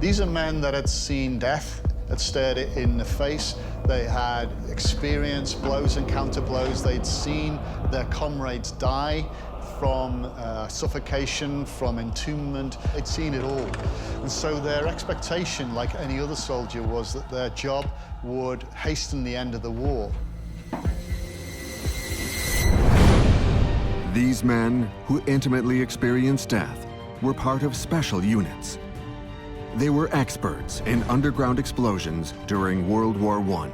These are men that had seen death, had stared it in the face. They had experienced blows and counter blows. They'd seen their comrades die from suffocation, from entombment. They'd seen it all. And so their expectation, like any other soldier, was that their job would hasten the end of the war. These men, who intimately experienced death, were part of special units. They were experts in underground explosions during World War I.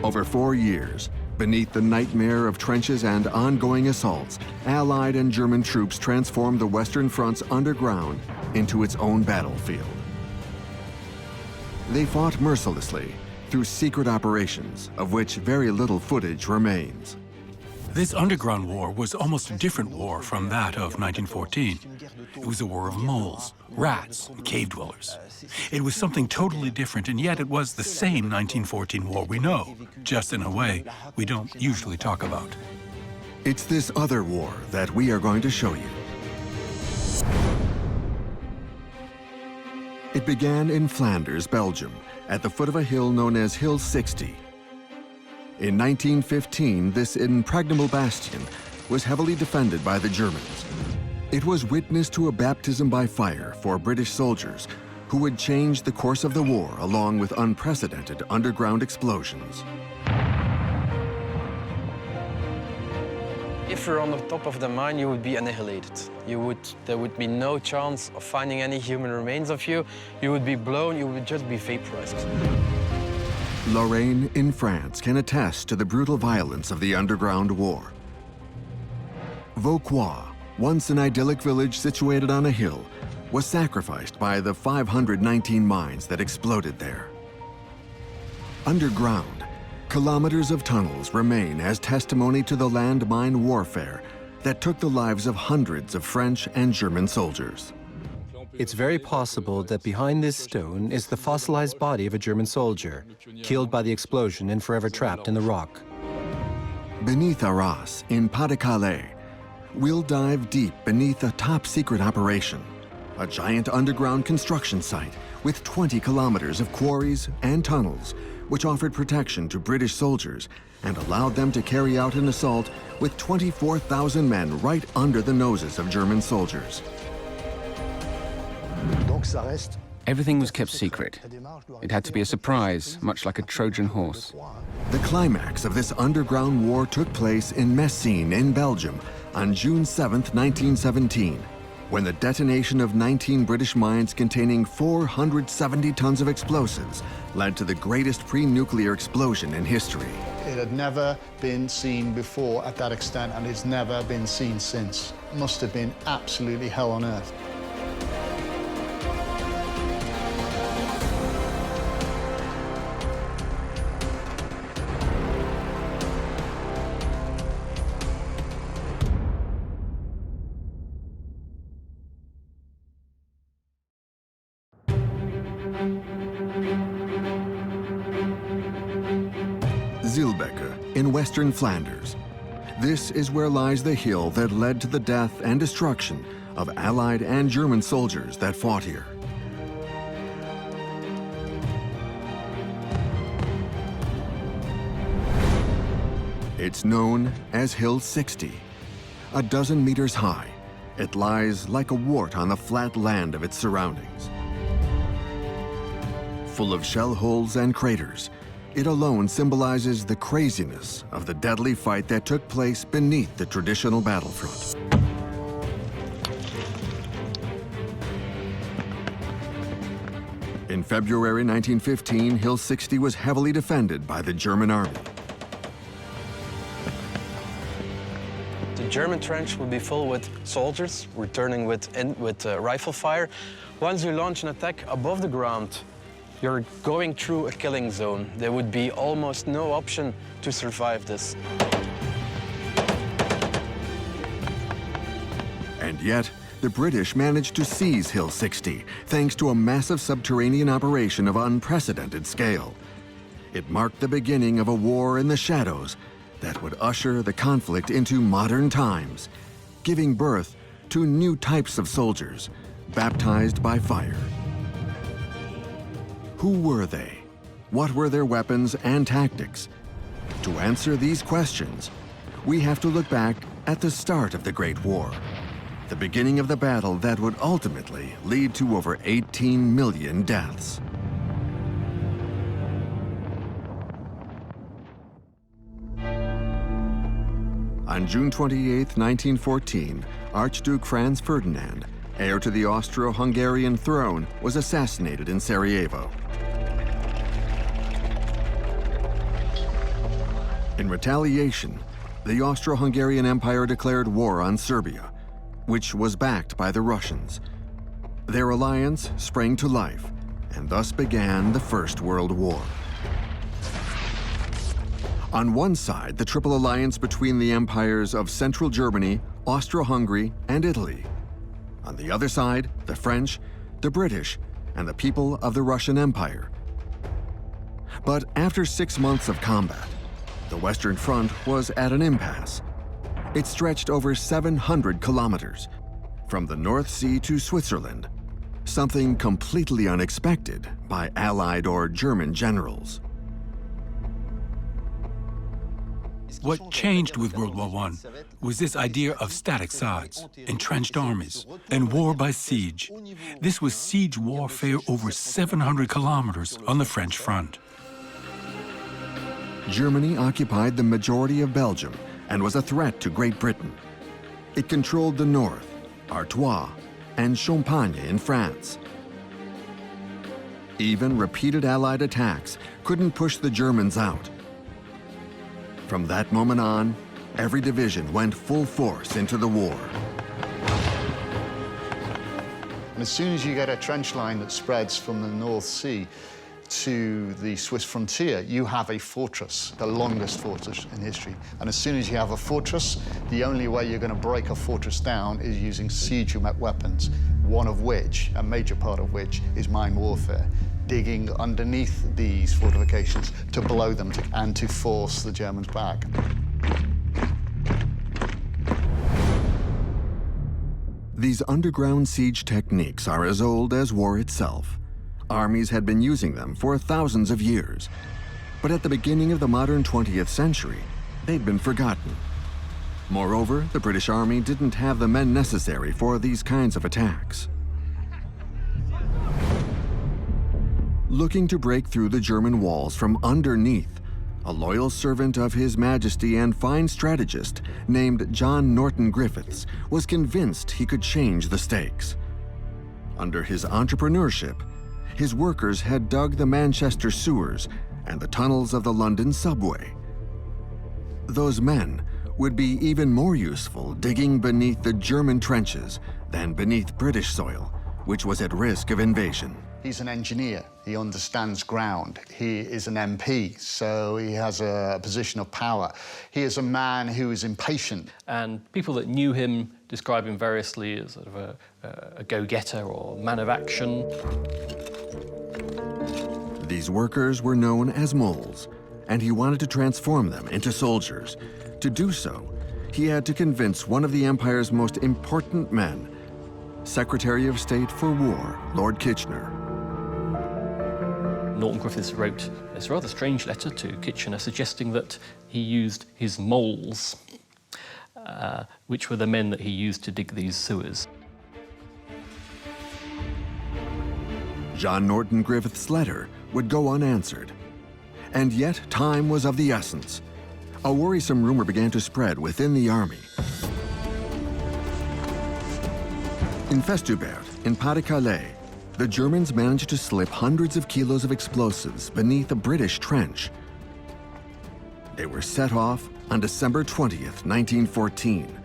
Over 4 years, beneath the nightmare of trenches and ongoing assaults, Allied and German troops transformed the Western Front's underground into its own battlefield. They fought mercilessly through secret operations, of which very little footage remains. This underground war was almost a different war from that of 1914. It was a war of moles, rats, and cave dwellers. It was something totally different, and yet it was the same 1914 war we know, just in a way we don't usually talk about. It's this other war that we are going to show you. It began in Flanders, Belgium, at the foot of a hill known as Hill 60. In 1915, this impregnable bastion was heavily defended by the Germans. It was witness to a baptism by fire for British soldiers who would change the course of the war along with unprecedented underground explosions. If you're on the top of the mine, you would be annihilated. There would be no chance of finding any human remains of you. You would be blown, you would just be vaporized. Lorraine in France can attest to the brutal violence of the underground war. Vauquois, once an idyllic village situated on a hill, was sacrificed by the 519 mines that exploded there. Underground, kilometers of tunnels remain as testimony to the landmine warfare that took the lives of hundreds of French and German soldiers. It's very possible that behind this stone is the fossilized body of a German soldier, killed by the explosion and forever trapped in the rock. Beneath Arras, in Pas-de-Calais, we'll dive deep beneath a top-secret operation, a giant underground construction site with 20 kilometers of quarries and tunnels, which offered protection to British soldiers and allowed them to carry out an assault with 24,000 men right under the noses of German soldiers. Everything was kept secret. It had to be a surprise, much like a Trojan horse. The climax of this underground war took place in Messines in Belgium on June 7, 1917, when the detonation of 19 British mines containing 470 tons of explosives led to the greatest pre-nuclear explosion in history. It had never been seen before at that extent, and it's never been seen since. It must have been absolutely hell on earth. In western Flanders. This is where lies the hill that led to the death and destruction of Allied and German soldiers that fought here. It's known as Hill 60. A dozen meters high, it lies like a wart on the flat land of its surroundings. Full of shell holes and craters, it alone symbolizes the craziness of the deadly fight that took place beneath the traditional battlefront. In February 1915, Hill 60 was heavily defended by the German army. The German trench will be full with soldiers returning with rifle fire. Once you launch an attack above the ground, you're going through a killing zone. There would be almost no option to survive this. And yet, the British managed to seize Hill 60 thanks to a massive subterranean operation of unprecedented scale. It marked the beginning of a war in the shadows that would usher the conflict into modern times, giving birth to new types of soldiers, baptized by fire. Who were they? What were their weapons and tactics? To answer these questions, we have to look back at the start of the Great War, the beginning of the battle that would ultimately lead to over 18 million deaths. On June 28, 1914, Archduke Franz Ferdinand, heir to the Austro-Hungarian throne, was assassinated in Sarajevo. In retaliation, the Austro-Hungarian Empire declared war on Serbia, which was backed by the Russians. Their alliance sprang to life, and thus began the First World War. On one side, the Triple Alliance between the empires of Central Germany, Austro-Hungary, and Italy. On the other side, the French, the British, and the people of the Russian Empire. But after 6 months of combat, the Western Front was at an impasse. It stretched over 700 kilometers, from the North Sea to Switzerland, something completely unexpected by Allied or German generals. What changed with World War I was this idea of static sides, entrenched armies, and war by siege. This was siege warfare over 700 kilometers on the French front. Germany occupied the majority of Belgium and was a threat to Great Britain. It controlled the north, Artois, and Champagne in France. Even repeated Allied attacks couldn't push the Germans out. From that moment on, every division went full force into the war. And as soon as you get a trench line that spreads from the North Sea to the Swiss frontier, you have a fortress, the longest fortress in history. And as soon as you have a fortress, the only way you're going to break a fortress down is using siege weapons, one of which, a major part of which, is mine warfare. Digging underneath these fortifications to blow them and to force the Germans back. These underground siege techniques are as old as war itself. Armies had been using them for thousands of years. But at the beginning of the modern 20th century, they'd been forgotten. Moreover, the British Army didn't have the men necessary for these kinds of attacks. Looking to break through the German walls from underneath, a loyal servant of His Majesty and fine strategist named John Norton Griffiths was convinced he could change the stakes. Under his entrepreneurship, his workers had dug the Manchester sewers and the tunnels of the London subway. Those men would be even more useful digging beneath the German trenches than beneath British soil, which was at risk of invasion. He's an engineer. He understands ground. He is an MP, so he has a position of power. He is a man who is impatient. And people that knew him describe him variously as sort of a go-getter or man of action. These workers were known as moles, and he wanted to transform them into soldiers. To do so, he had to convince one of the Empire's most important men, Secretary of State for War, Lord Kitchener. Norton Griffiths wrote this rather strange letter to Kitchener suggesting that he used his moles, which were the men that he used to dig these sewers. John Norton Griffiths' letter would go unanswered. And yet, time was of the essence. A worrisome rumor began to spread within the army. In Festubert, in Pas-de-Calais, the Germans managed to slip hundreds of kilos of explosives beneath a British trench. They were set off on December 20th, 1914,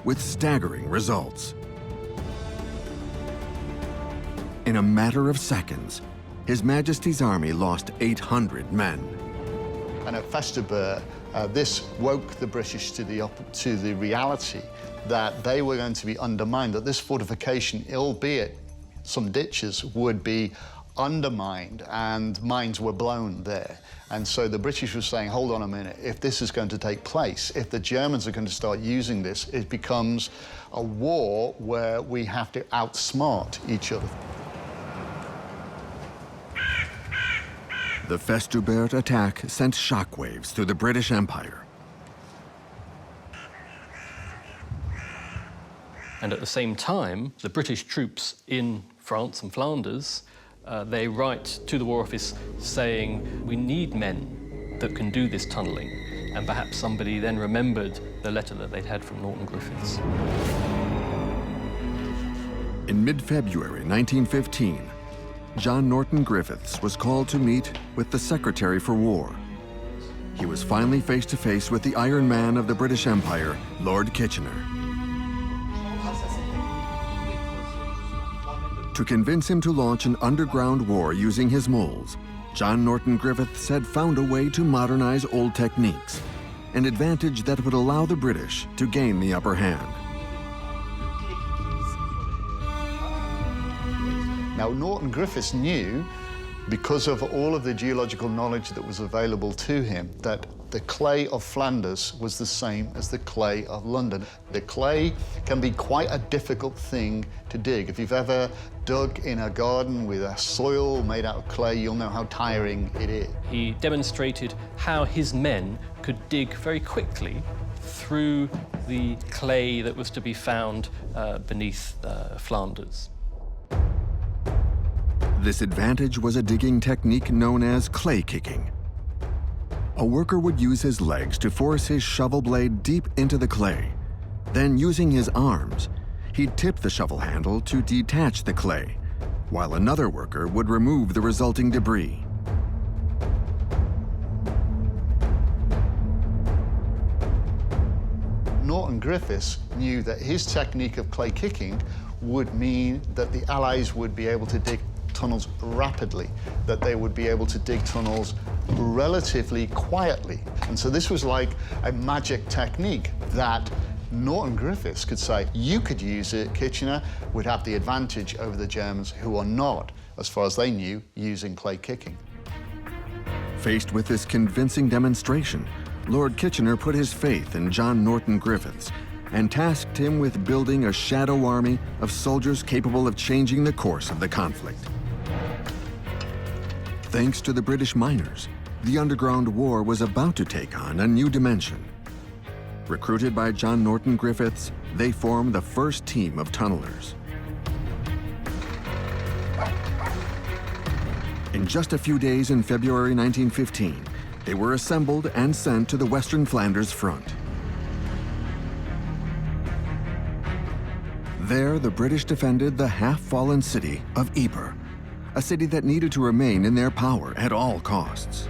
with staggering results. In a matter of seconds, His Majesty's army lost 800 men. And at Festubert, this woke the British to the reality that they were going to be undermined, that this fortification, albeit some ditches, would be undermined and mines were blown there. And so the British were saying, hold on a minute, if this is going to take place, if the Germans are going to start using this, it becomes a war where we have to outsmart each other. The Festubert attack sent shockwaves through the British Empire. And at the same time, the British troops in France and Flanders, they write to the War Office saying, we need men that can do this tunnelling. And perhaps somebody then remembered the letter that they'd had from Norton Griffiths. In mid-February 1915, John Norton Griffiths was called to meet with the Secretary for War. He was finally face to face with the Iron Man of the British Empire, Lord Kitchener. To convince him to launch an underground war using his moles, John Norton Griffiths had found a way to modernize old techniques, an advantage that would allow the British to gain the upper hand. Now, Norton Griffiths knew, because of all of the geological knowledge that was available to him, that the clay of Flanders was the same as the clay of London. The clay can be quite a difficult thing to dig. If you've ever dug in a garden with a soil made out of clay, you'll know how tiring it is. He demonstrated how his men could dig very quickly through the clay that was to be found beneath Flanders. This advantage was a digging technique known as clay kicking. A worker would use his legs to force his shovel blade deep into the clay. Then, using his arms, he'd tip the shovel handle to detach the clay, while another worker would remove the resulting debris. Norton Griffiths knew that his technique of clay kicking would mean that the Allies would be able to dig tunnels rapidly, that they would be able to dig tunnels relatively quietly. And so this was like a magic technique that Norton Griffiths could say, you could use it, Kitchener would have the advantage over the Germans, who are not, as far as they knew, using clay kicking. Faced with this convincing demonstration, Lord Kitchener put his faith in John Norton Griffiths and tasked him with building a shadow army of soldiers capable of changing the course of the conflict. Thanks to the British miners, the underground war was about to take on a new dimension. Recruited by John Norton Griffiths, they formed the first team of tunnelers. In just a few days in February 1915, they were assembled and sent to the Western Flanders front. There, the British defended the half-fallen city of Ypres, a city that needed to remain in their power at all costs.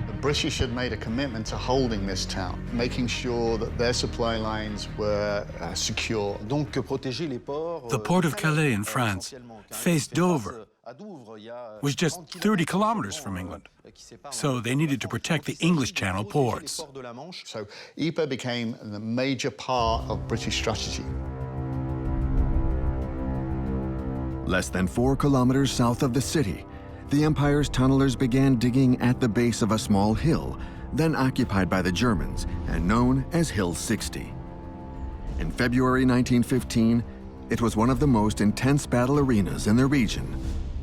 The British had made a commitment to holding this town, making sure that their supply lines were secure. The port of Calais in France faced Dover, was just 30 kilometers from England. So they needed to protect the English Channel ports. So Ypres became a major part of British strategy. Less than 4 kilometers south of the city, the Empire's tunnelers began digging at the base of a small hill, then occupied by the Germans and known as Hill 60. In February 1915, it was one of the most intense battle arenas in the region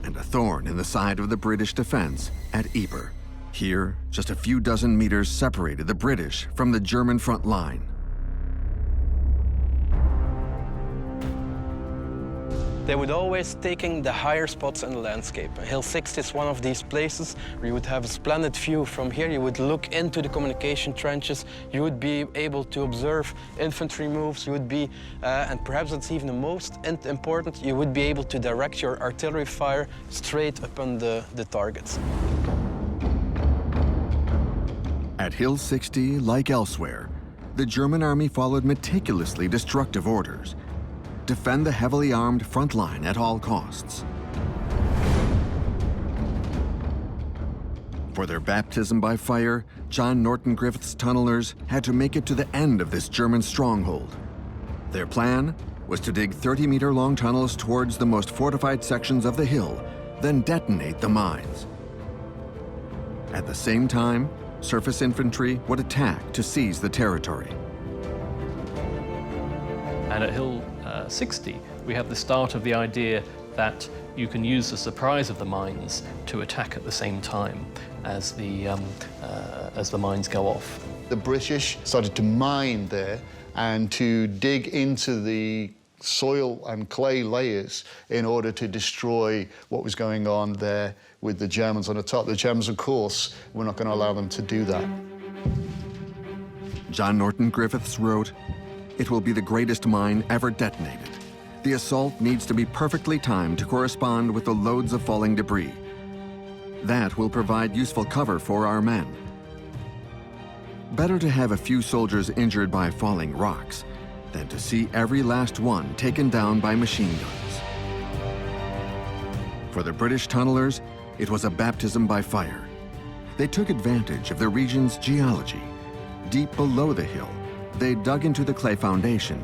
and a thorn in the side of the British defense at Ypres. Here, just a few dozen meters separated the British from the German front line. They would always taking the higher spots in the landscape. Hill 60 is one of these places where you would have a splendid view from here. You would look into the communication trenches. You would be able to observe infantry moves. You would be, and perhaps it's even the most important, you would be able to direct your artillery fire straight upon the targets. At Hill 60, like elsewhere, the German army followed meticulously destructive orders. Defend the heavily armed front line at all costs. For their baptism by fire, John Norton Griffiths' tunnelers had to make it to the end of this German stronghold. Their plan? was to dig 30-meter-long tunnels towards the most fortified sections of the hill, then detonate the mines. At the same time, surface infantry would attack to seize the territory. And at Hill 60, we have the start of the idea that you can use the surprise of the mines to attack at the same time as the mines go off. The British started to mine there and to dig into the soil and clay layers in order to destroy what was going on there with the Germans on the top. The Germans, of course, were not going to allow them to do that. John Norton Griffiths wrote, "It will be the greatest mine ever detonated. The assault needs to be perfectly timed to correspond with the loads of falling debris. That will provide useful cover for our men. Better to have a few soldiers injured by falling rocks than to see every last one taken down by machine guns." For the British tunnelers, it was a baptism by fire. They took advantage of the region's geology. Deep below the hill, they dug into the clay foundation,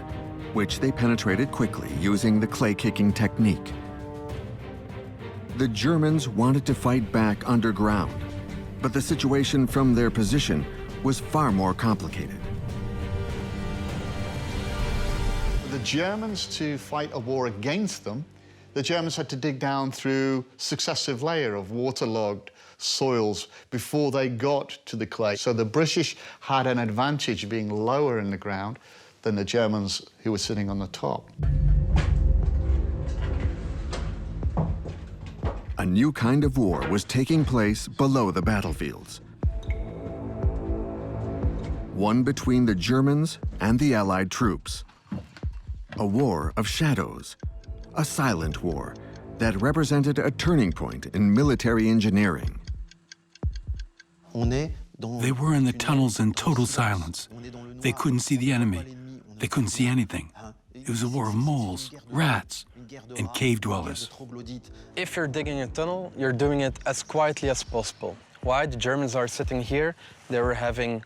which they penetrated quickly using the clay-kicking technique. The Germans wanted to fight back underground, but the situation from their position was far more complicated. The Germans, to fight a war against them, the Germans had to dig down through successive layers of waterlogged soils before they got to the clay. So the British had an advantage being lower in the ground than the Germans who were sitting on the top. A new kind of war was taking place below the battlefields. One between the Germans and the Allied troops. A war of shadows, a silent war that represented a turning point in military engineering. They were in the tunnels in total silence. They couldn't see the enemy. They couldn't see anything. It was a war of moles, rats, and cave dwellers. If you're digging a tunnel, you're doing it as quietly as possible. Why? The Germans are sitting here. They were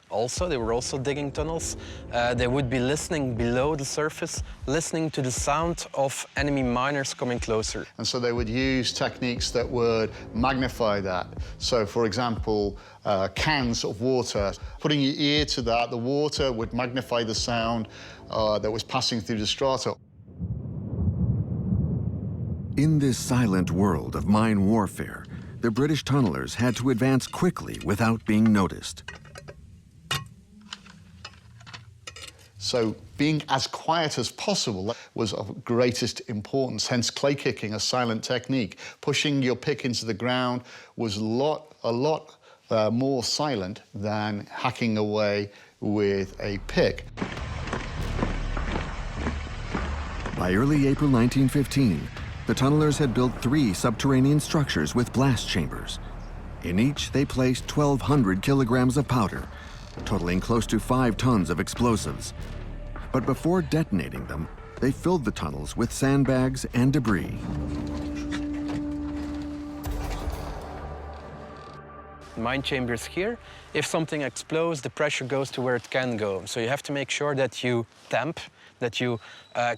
also digging tunnels. They would be listening below the surface, listening to the sound of enemy miners coming closer. And so they would use techniques that would magnify that. So, for example, cans of water. Putting your ear to that, the water would magnify the sound that was passing through the strata. In this silent world of mine warfare, the British tunnelers had to advance quickly without being noticed. So being as quiet as possible was of greatest importance, hence clay kicking, a silent technique. Pushing your pick into the ground was a lot more silent than hacking away with a pick. By early April 1915, the tunnelers had built 3 subterranean structures with blast chambers. In each, they placed 1,200 kilograms of powder, totaling close to 5 tons of explosives. But before detonating them, they filled the tunnels with sandbags and debris. Mine chambers here. If something explodes, the pressure goes to where it can go. So you have to make sure that you tamp, that you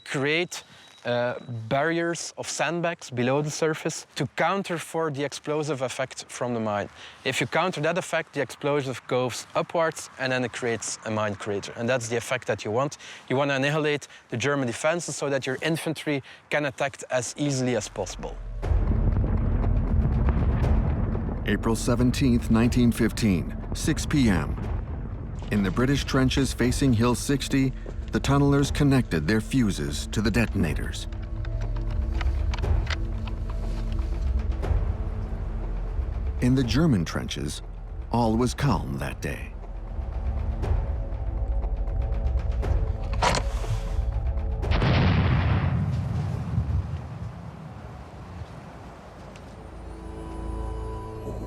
create barriers of sandbags below the surface to counter for the explosive effect from the mine. If you counter that effect, the explosive goes upwards and then it creates a mine crater. And that's the effect that you want. You want to annihilate the German defenses so that your infantry can attack as easily as possible. April 17th, 1915, 6 p.m. In the British trenches facing Hill 60, the tunnelers connected their fuses to the detonators. In the German trenches, all was calm that day.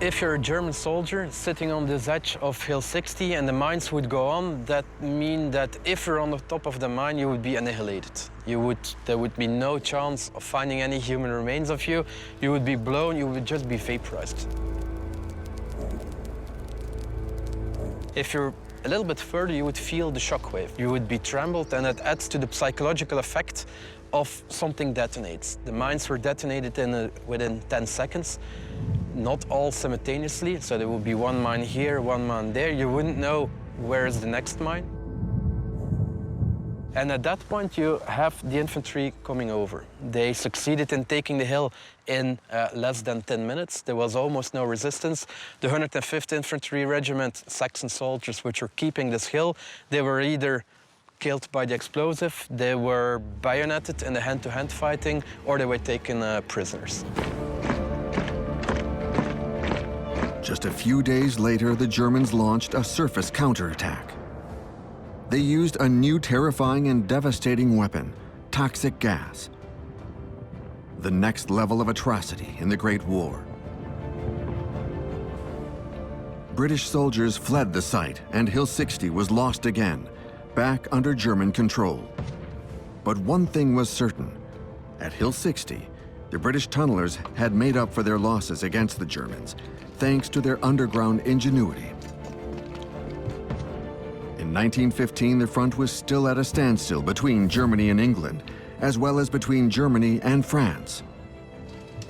If you're a German soldier sitting on this edge of Hill 60 and the mines would go on, that means that if you're on the top of the mine, you would be annihilated. There would be no chance of finding any human remains of you. You would be blown, you would just be vaporized. If you're a little bit further, you would feel the shockwave. You would be trembled, and it adds to the psychological effect of something detonates. The mines were detonated within 10 seconds, not all simultaneously, so there would be one mine here, one mine there. You wouldn't know where is the next mine. And at that point, you have the infantry coming over. They succeeded in taking the hill in less than 10 minutes. There was almost no resistance. The 105th Infantry Regiment, Saxon soldiers, which were keeping this hill, they were either killed by the explosive, they were bayoneted in the hand-to-hand fighting, or they were taken prisoners. Just a few days later, the Germans launched a surface counterattack. They used a new terrifying and devastating weapon, toxic gas. The next level of atrocity in the Great War. British soldiers fled the site, and Hill 60 was lost again, back under German control. But one thing was certain. At Hill 60, the British tunnelers had made up for their losses against the Germans, thanks to their underground ingenuity. In 1915, the front was still at a standstill between Germany and England, as well as between Germany and France.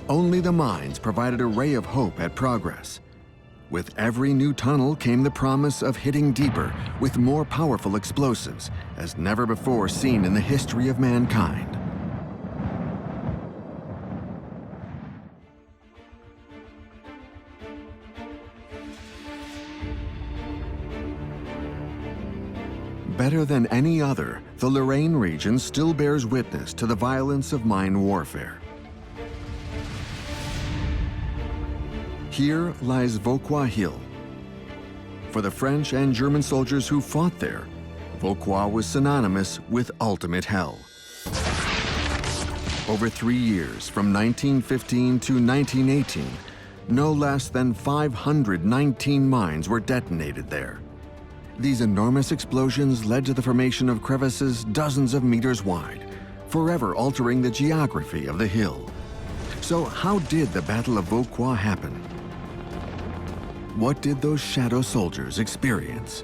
Only the mines provided a ray of hope at progress. With every new tunnel came the promise of hitting deeper with more powerful explosives, as never before seen in the history of mankind. Better than any other, the Lorraine region still bears witness to the violence of mine warfare. Here lies Vauquois Hill. For the French and German soldiers who fought there, Vauquois was synonymous with ultimate hell. Over 3 years, from 1915 to 1918, no less than 519 mines were detonated there. These enormous explosions led to the formation of crevices dozens of meters wide, forever altering the geography of the hill. So how did the Battle of Vauquois happen? What did those shadow soldiers experience?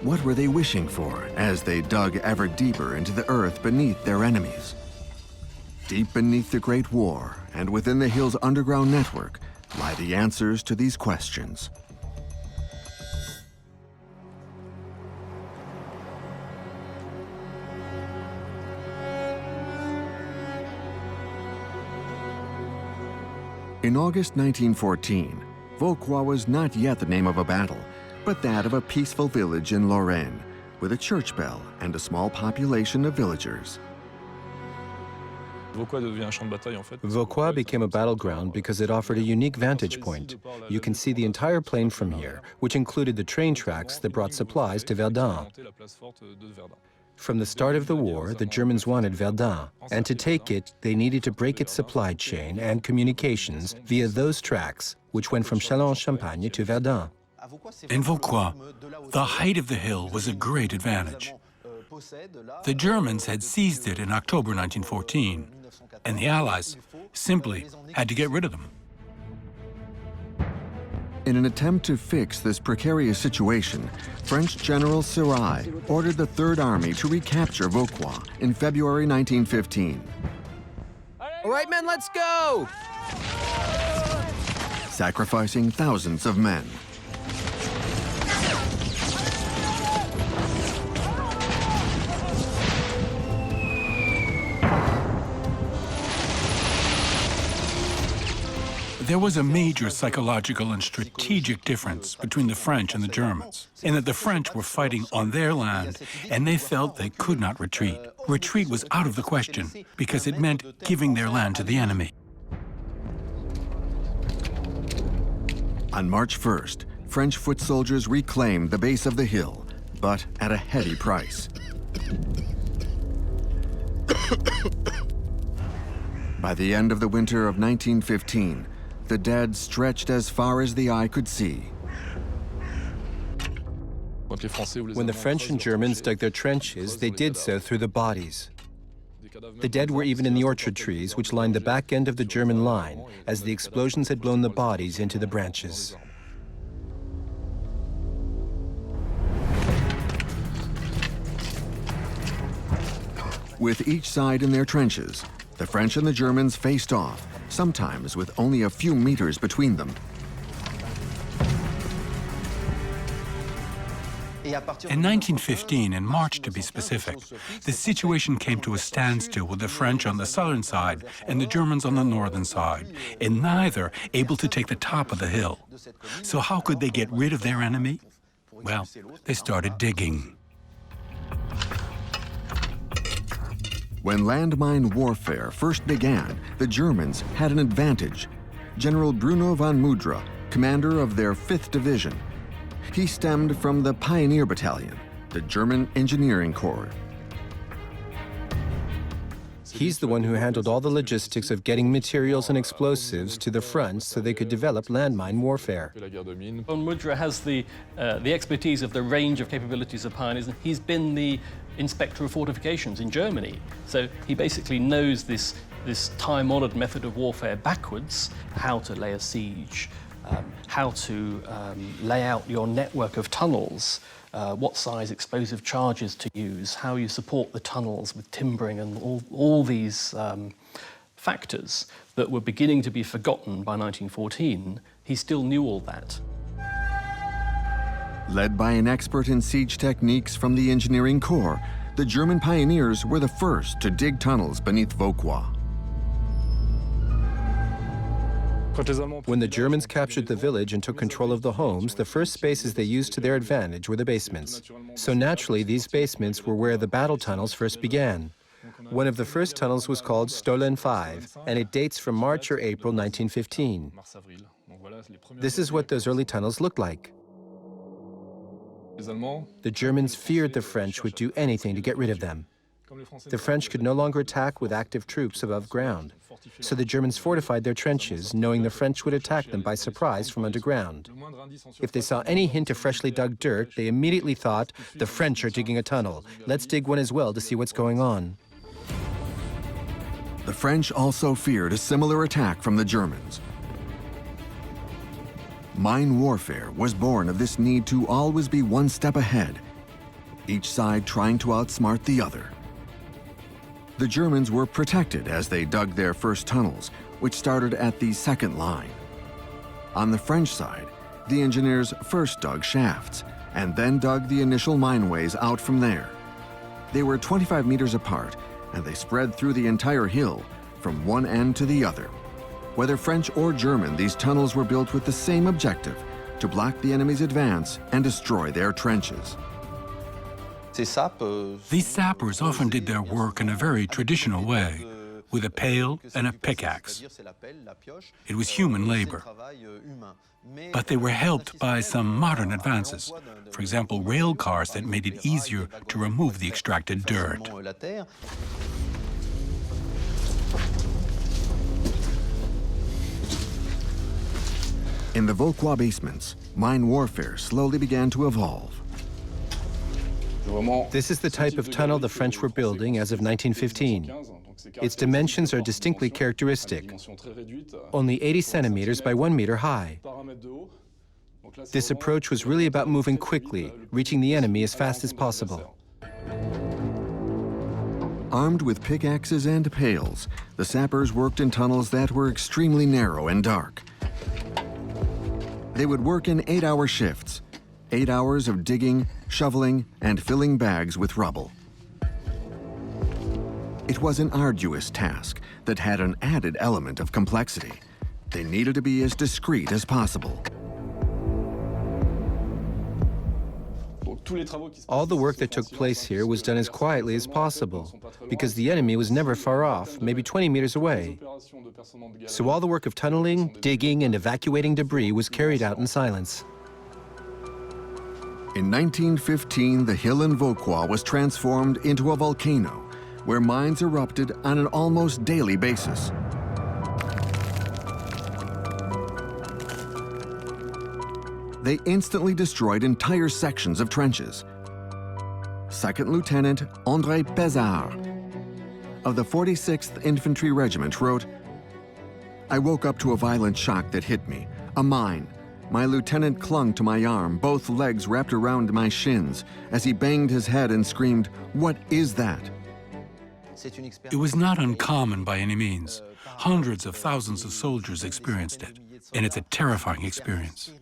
What were they wishing for as they dug ever deeper into the earth beneath their enemies? Deep beneath the Great War and within the hill's underground network lie the answers to these questions. In August 1914, Vauquois was not yet the name of a battle, but that of a peaceful village in Lorraine, with a church bell and a small population of villagers. Vauquois became a battleground because it offered a unique vantage point. You can see the entire plain from here, which included the train tracks that brought supplies to Verdun. From the start of the war, the Germans wanted Verdun, and to take it, they needed to break its supply chain and communications via those tracks, which went from Châlons-en-Champagne to Verdun. In Vauquois, the height of the hill was a great advantage. The Germans had seized it in October 1914, and the Allies simply had to get rid of them. In an attempt to fix this precarious situation, French General Sérail ordered the Third Army to recapture Vauquois in February 1915. All right, men, let's go! Sacrificing thousands of men. There was a major psychological and strategic difference between the French and the Germans, in that the French were fighting on their land, and they felt they could not retreat. Retreat was out of the question, because it meant giving their land to the enemy. On March 1st, French foot soldiers reclaimed the base of the hill, but at a heavy price. By the end of the winter of 1915, the dead stretched as far as the eye could see. When the French and Germans dug their trenches, they did so through the bodies. The dead were even in the orchard trees, which lined the back end of the German line, as the explosions had blown the bodies into the branches. With each side in their trenches, the French and the Germans faced off, sometimes with only a few meters between them. In 1915, in March to be specific, the situation came to a standstill with the French on the southern side and the Germans on the northern side, and neither able to take the top of the hill. So how could they get rid of their enemy? Well, they started digging. When landmine warfare first began, the Germans had an advantage. General Bruno von Mudra, commander of their 5th Division. He stemmed from the Pioneer Battalion, the German Engineering Corps. He's the one who handled all the logistics of getting materials and explosives to the front so they could develop landmine warfare. Von Mudra has the expertise of the range of capabilities of pioneers. He's been the inspector of fortifications in Germany. So he basically knows this time-honored method of warfare backwards, how to lay a siege, how to lay out your network of tunnels, what size explosive charges to use, how you support the tunnels with timbering and all these factors that were beginning to be forgotten by 1914. He still knew all that. Led by an expert in siege techniques from the Engineering Corps, the German pioneers were the first to dig tunnels beneath Vauquois. When the Germans captured the village and took control of the homes, the first spaces they used to their advantage were the basements. So naturally, these basements were where the battle tunnels first began. One of the first tunnels was called Stollen 5, and it dates from March or April 1915. This is what those early tunnels looked like. The Germans feared the French would do anything to get rid of them. The French could no longer attack with active troops above ground. So the Germans fortified their trenches, knowing the French would attack them by surprise from underground. If they saw any hint of freshly dug dirt, they immediately thought, the French are digging a tunnel. Let's dig one as well to see what's going on. The French also feared a similar attack from the Germans. Mine warfare was born of this need to always be one step ahead, each side trying to outsmart the other. The Germans were protected as they dug their first tunnels, which started at the second line. On the French side, the engineers first dug shafts and then dug the initial mineways out from there. They were 25 meters apart, and they spread through the entire hill from one end to the other. Whether French or German, these tunnels were built with the same objective, to block the enemy's advance and destroy their trenches. These sappers often did their work in a very traditional way, with a pail and a pickaxe. It was human labor. But they were helped by some modern advances. For example, rail cars that made it easier to remove the extracted dirt. In the Vauquois basements, mine warfare slowly began to evolve. This is the type of tunnel the French were building as of 1915. Its dimensions are distinctly characteristic, only 80 centimeters by 1 meter high. This approach was really about moving quickly, reaching the enemy as fast as possible. Armed with pickaxes and pails, the sappers worked in tunnels that were extremely narrow and dark. They would work in 8-hour shifts, 8 hours of digging, shoveling, and filling bags with rubble. It was an arduous task that had an added element of complexity. They needed to be as discreet as possible. All the work that took place here was done as quietly as possible, because the enemy was never far off, maybe 20 meters away. So all the work of tunneling, digging, and evacuating debris was carried out in silence. In 1915, the hill in Vauquois was transformed into a volcano, where mines erupted on an almost daily basis. They instantly destroyed entire sections of trenches. Second Lieutenant André Pézard of the 46th Infantry Regiment wrote, "I woke up to a violent shock that hit me, a mine. My lieutenant clung to my arm, both legs wrapped around my shins, as he banged his head and screamed, 'What is that?' It was not uncommon by any means. Hundreds of thousands of soldiers experienced it, and it's a terrifying experience.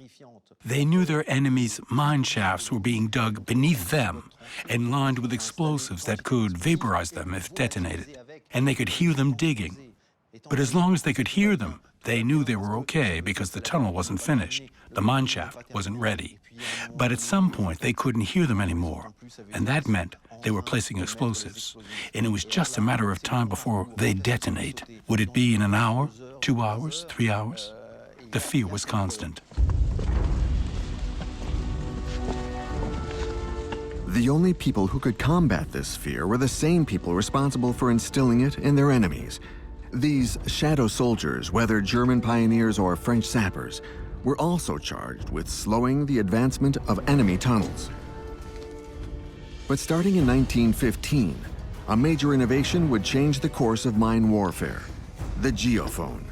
They knew their enemies' mine shafts were being dug beneath them and lined with explosives that could vaporize them if detonated, and they could hear them digging. But as long as they could hear them, they knew they were okay because the tunnel wasn't finished, the mine shaft wasn't ready. But at some point, they couldn't hear them anymore, and that meant they were placing explosives, and it was just a matter of time before they'd detonate. Would it be in an hour, 2 hours, 3 hours? The fear was constant. The only people who could combat this fear were the same people responsible for instilling it in their enemies. These shadow soldiers, whether German pioneers or French sappers, were also charged with slowing the advancement of enemy tunnels. But starting in 1915, a major innovation would change the course of mine warfare: the geophone.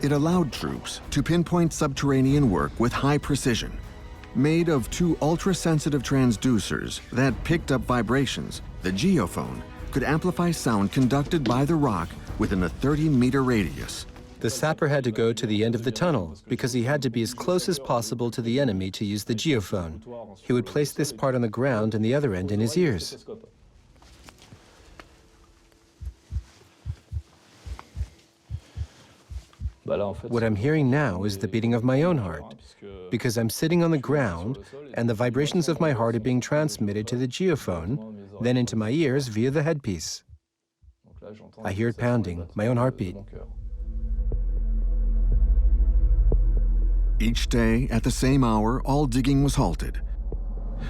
It allowed troops to pinpoint subterranean work with high precision. Made of 2 ultra-sensitive transducers that picked up vibrations, the geophone could amplify sound conducted by the rock within a 30-meter radius. The sapper had to go to the end of the tunnel because he had to be as close as possible to the enemy to use the geophone. He would place this part on the ground and the other end in his ears. What I'm hearing now is the beating of my own heart, because I'm sitting on the ground and the vibrations of my heart are being transmitted to the geophone, then into my ears via the headpiece. I hear it pounding, my own heartbeat. Each day, at the same hour, all digging was halted.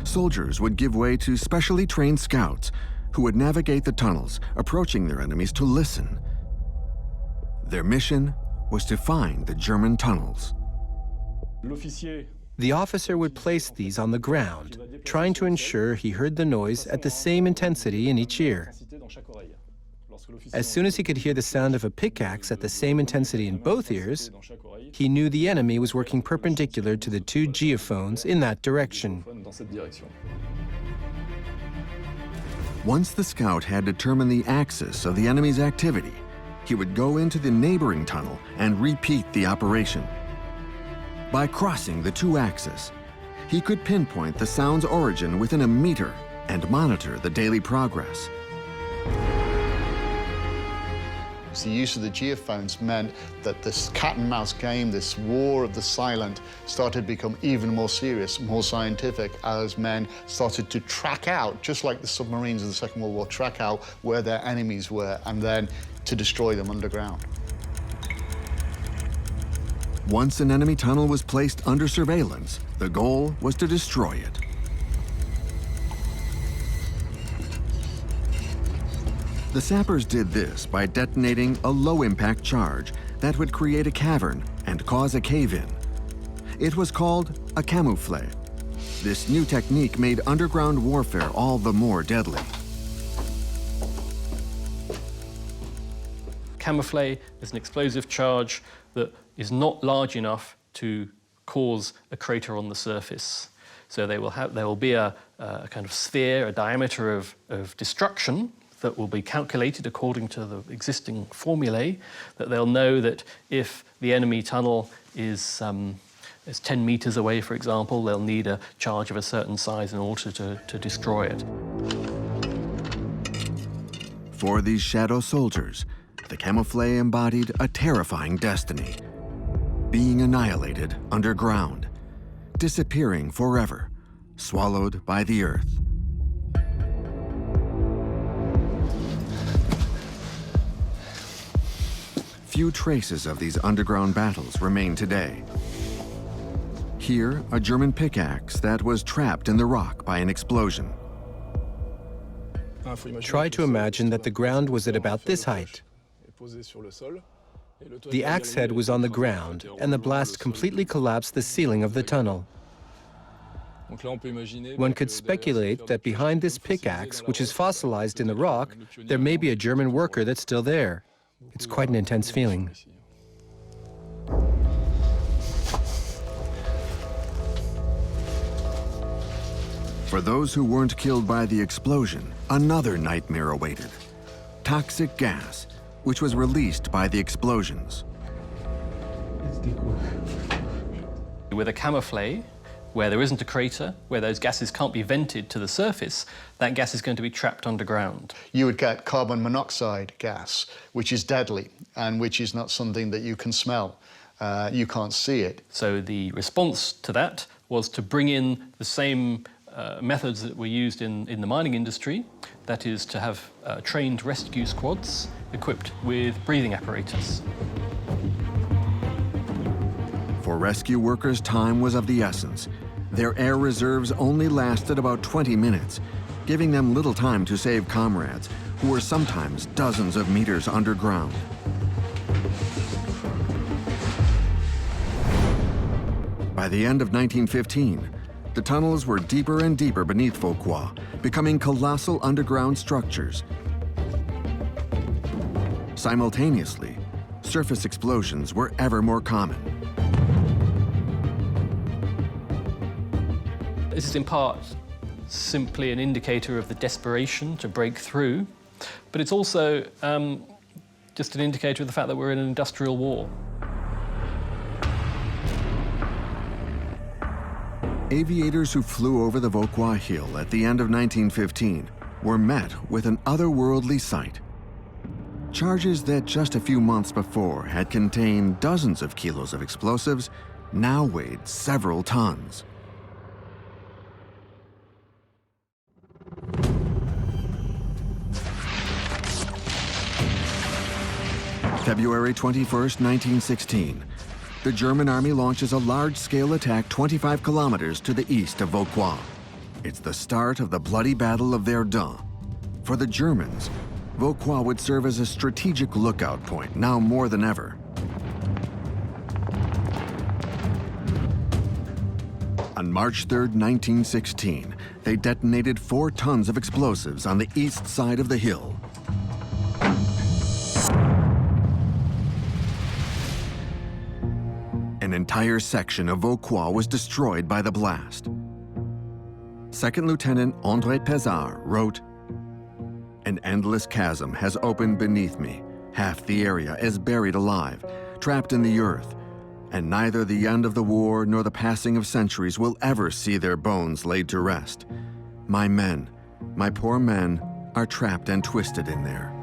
Soldiers would give way to specially trained scouts who would navigate the tunnels, approaching their enemies to listen. Their mission was to find the German tunnels. The officer would place these on the ground, trying to ensure he heard the noise at the same intensity in each ear. As soon as he could hear the sound of a pickaxe at the same intensity in both ears, he knew the enemy was working perpendicular to the 2 geophones in that direction. Once the scout had determined the axis of the enemy's activity, he would go into the neighboring tunnel and repeat the operation. By crossing the 2 axes, he could pinpoint the sound's origin within a meter and monitor the daily progress. The use of the geophones meant that this cat and mouse game, this war of the silent, started to become even more serious, more scientific, as men started to track out, just like the submarines of the Second World War, track out where their enemies were and then to destroy them underground. Once an enemy tunnel was placed under surveillance, the goal was to destroy it. The sappers did this by detonating a low-impact charge that would create a cavern and cause a cave-in. It was called a camouflet. This new technique made underground warfare all the more deadly. Camouflet is an explosive charge that is not large enough to cause a crater on the surface. So there will be a kind of sphere, a diameter of destruction that will be calculated according to the existing formulae, that they'll know that if the enemy tunnel is 10 meters away, for example, they'll need a charge of a certain size in order to destroy it. For these shadow soldiers, the camouflet embodied a terrifying destiny: being annihilated underground, disappearing forever, swallowed by the earth. Few traces of these underground battles remain today. Here, a German pickaxe that was trapped in the rock by an explosion. Try to imagine that the ground was at about this height. The axe head was on the ground, and the blast completely collapsed the ceiling of the tunnel. One could speculate that behind this pickaxe, which is fossilized in the rock, there may be a German worker that's still there. It's quite an intense feeling. For those who weren't killed by the explosion, Another nightmare awaited. Toxic gas, which was released by the explosions. With a camouflet, where there isn't a crater, where those gases can't be vented to the surface, that gas is going to be trapped underground. You would get carbon monoxide gas, which is deadly and which is not something that you can smell. You can't see it. So the response to that was to bring in the same methods that were used in the mining industry, that is to have trained rescue squads equipped with breathing apparatus. For rescue workers, time was of the essence. Their air reserves only lasted about 20 minutes, giving them little time to save comrades, who were sometimes dozens of meters underground. By the end of 1915, the tunnels were deeper and deeper beneath Vauquois, becoming colossal underground structures. Simultaneously, surface explosions were ever more common. This is in part simply an indicator of the desperation to break through, but it's also just an indicator of the fact that we're in an industrial war. Aviators who flew over the Vauquois Hill at the end of 1915 were met with an otherworldly sight. Charges that just a few months before had contained dozens of kilos of explosives now weighed several tons. February 21st, 1916. The German army launches a large-scale attack 25 kilometers to the east of Vauquois. It's the start of the bloody Battle of Verdun. For the Germans, Vauquois would serve as a strategic lookout point, now more than ever. On March 3rd, 1916, they detonated 4 tons of explosives on the east side of the hill. An entire section of Vauquois was destroyed by the blast. Second Lieutenant André Pézard wrote, "An endless chasm has opened beneath me. Half the area is buried alive, trapped in the earth, and neither the end of the war nor the passing of centuries will ever see their bones laid to rest. My men, my poor men, are trapped and twisted in there."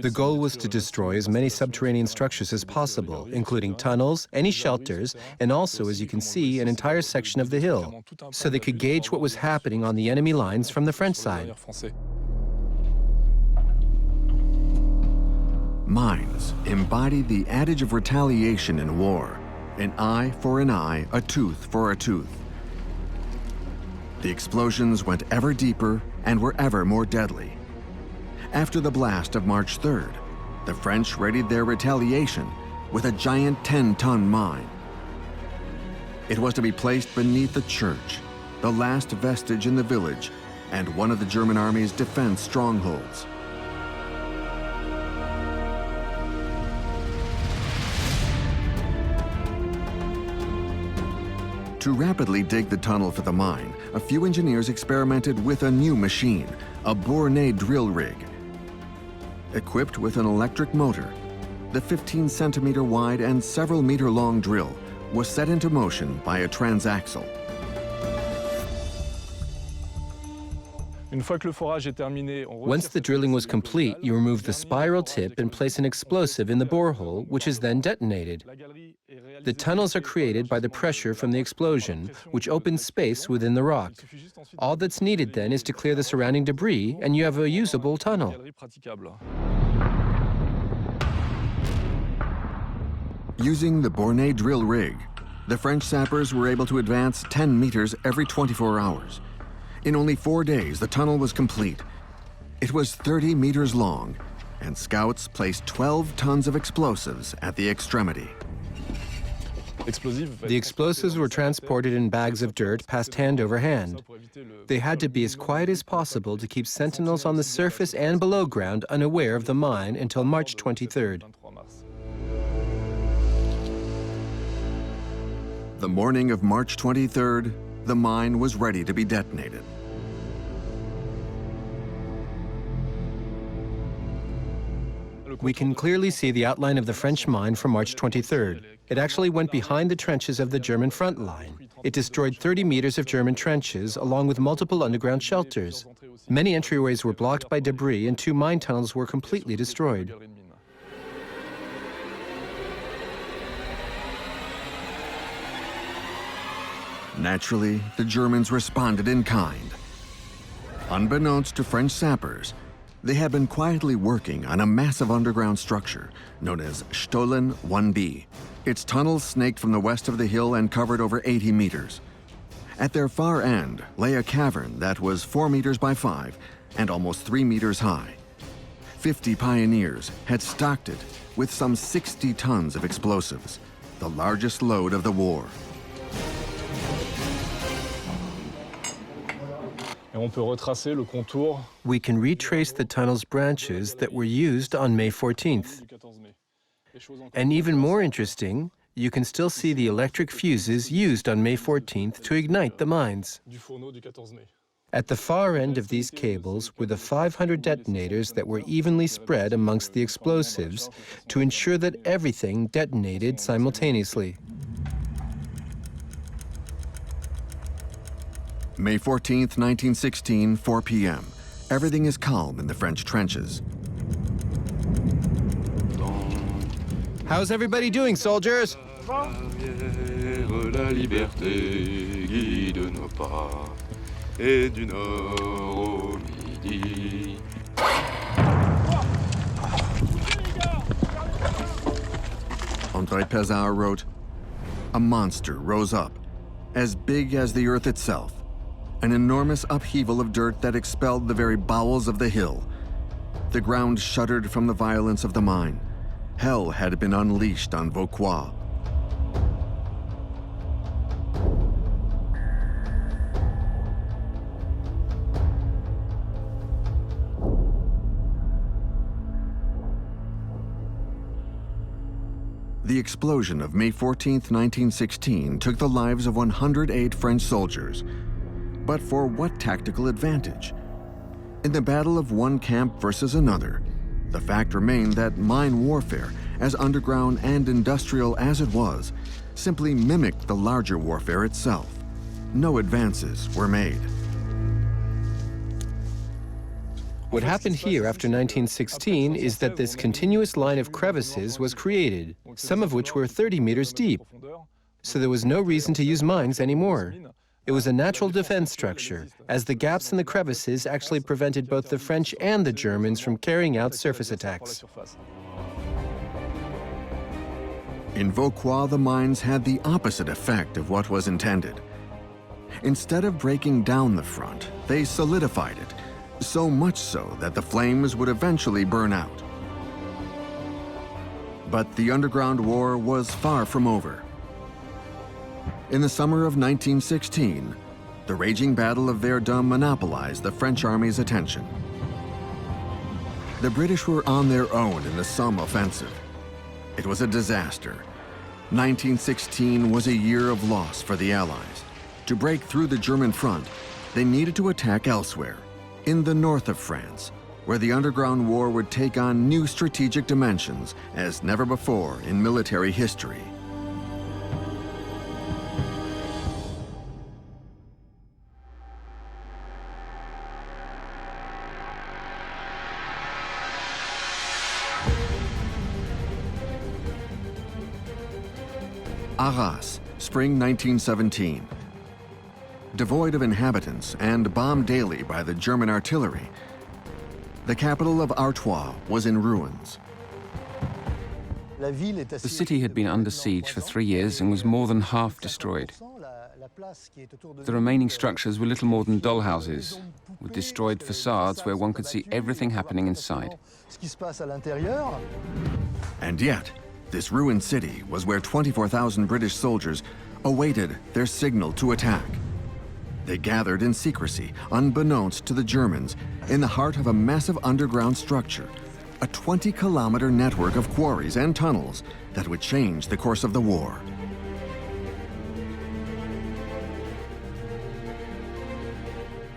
The goal was to destroy as many subterranean structures as possible, including tunnels, any shelters, and also, as you can see, an entire section of the hill, so they could gauge what was happening on the enemy lines from the French side. Mines embody the adage of retaliation in war: an eye for an eye, a tooth for a tooth. The explosions went ever deeper and were ever more deadly. After the blast of March 3rd, the French readied their retaliation with a giant 10-ton mine. It was to be placed beneath the church, the last vestige in the village, and one of the German army's defense strongholds. To rapidly dig the tunnel for the mine, a few engineers experimented with a new machine, a Bornay drill rig. Equipped with an electric motor, the 15-centimeter wide and several meter long drill was set into motion by a transaxle. Once the drilling was complete, you remove the spiral tip and place an explosive in the borehole, which is then detonated. The tunnels are created by the pressure from the explosion, which opens space within the rock. All that's needed then is to clear the surrounding debris, and you have a usable tunnel. Using the Bornay drill rig, the French sappers were able to advance 10 meters every 24 hours. In only 4 days, the tunnel was complete. It was 30 meters long, and scouts placed 12 tons of explosives at the extremity. The explosives were transported in bags of dirt passed hand over hand. They had to be as quiet as possible to keep sentinels on the surface and below ground unaware of the mine until March 23rd. The morning of March 23rd, the mine was ready to be detonated. We can clearly see the outline of the French mine from March 23rd. It actually went behind the trenches of the German front line. It destroyed 30 meters of German trenches, along with multiple underground shelters. Many entryways were blocked by debris, and 2 mine tunnels were completely destroyed. Naturally, the Germans responded in kind. Unbeknownst to French sappers, they had been quietly working on a massive underground structure known as Stollen 1B. Its tunnels snaked from the west of the hill and covered over 80 meters. At their far end lay a cavern that was 4 meters by 5 and almost 3 meters high. 50 pioneers had stocked it with some 60 tons of explosives, the largest load of the war. We can retrace the tunnel's branches that were used on May 14th. And even more interesting, you can still see the electric fuses used on May 14th to ignite the mines. At the far end of these cables were the 500 detonators that were evenly spread amongst the explosives to ensure that everything detonated simultaneously. May 14th, 1916, 4 p.m. Everything is calm in the French trenches. How's everybody doing, soldiers? André Pézard wrote, "A monster rose up, as big as the earth itself, an enormous upheaval of dirt that expelled the very bowels of the hill. The ground shuddered from the violence of the mine. Hell had been unleashed on Vauquois." The explosion of May 14th, 1916 took the lives of 108 French soldiers. But for what tactical advantage? In the battle of one camp versus another, the fact remained that mine warfare, as underground and industrial as it was, simply mimicked the larger warfare itself. No advances were made. What happened here after 1916 is that this continuous line of crevices was created, some of which were 30 meters deep. So there was no reason to use mines anymore. It was a natural defense structure, as the gaps in the crevices actually prevented both the French and the Germans from carrying out surface attacks. In Vauquois, the mines had the opposite effect of what was intended. Instead of breaking down the front, they solidified it, so much so that the flames would eventually burn out. But the underground war was far from over. In the summer of 1916, the raging Battle of Verdun monopolized the French army's attention. The British were on their own in the Somme offensive. It was a disaster. 1916 was a year of loss for the Allies. To break through the German front, they needed to attack elsewhere, in the north of France, where the underground war would take on new strategic dimensions as never before in military history. Arras, spring 1917. Devoid of inhabitants and bombed daily by the German artillery, the capital of Artois was in ruins. The city had been under siege for 3 years and was more than half destroyed. The remaining structures were little more than dollhouses, with destroyed facades where one could see everything happening inside. And yet, this ruined city was where 24,000 British soldiers awaited their signal to attack. They gathered in secrecy, unbeknownst to the Germans, in the heart of a massive underground structure, a 20-kilometer network of quarries and tunnels that would change the course of the war.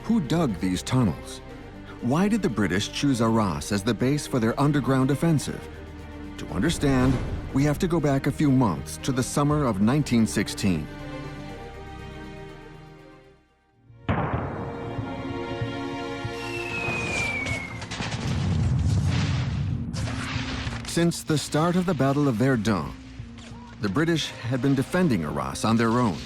Who dug these tunnels? Why did the British choose Arras as the base for their underground offensive? To understand, we have to go back a few months to the summer of 1916. Since the start of the Battle of Verdun, the British had been defending Arras on their own.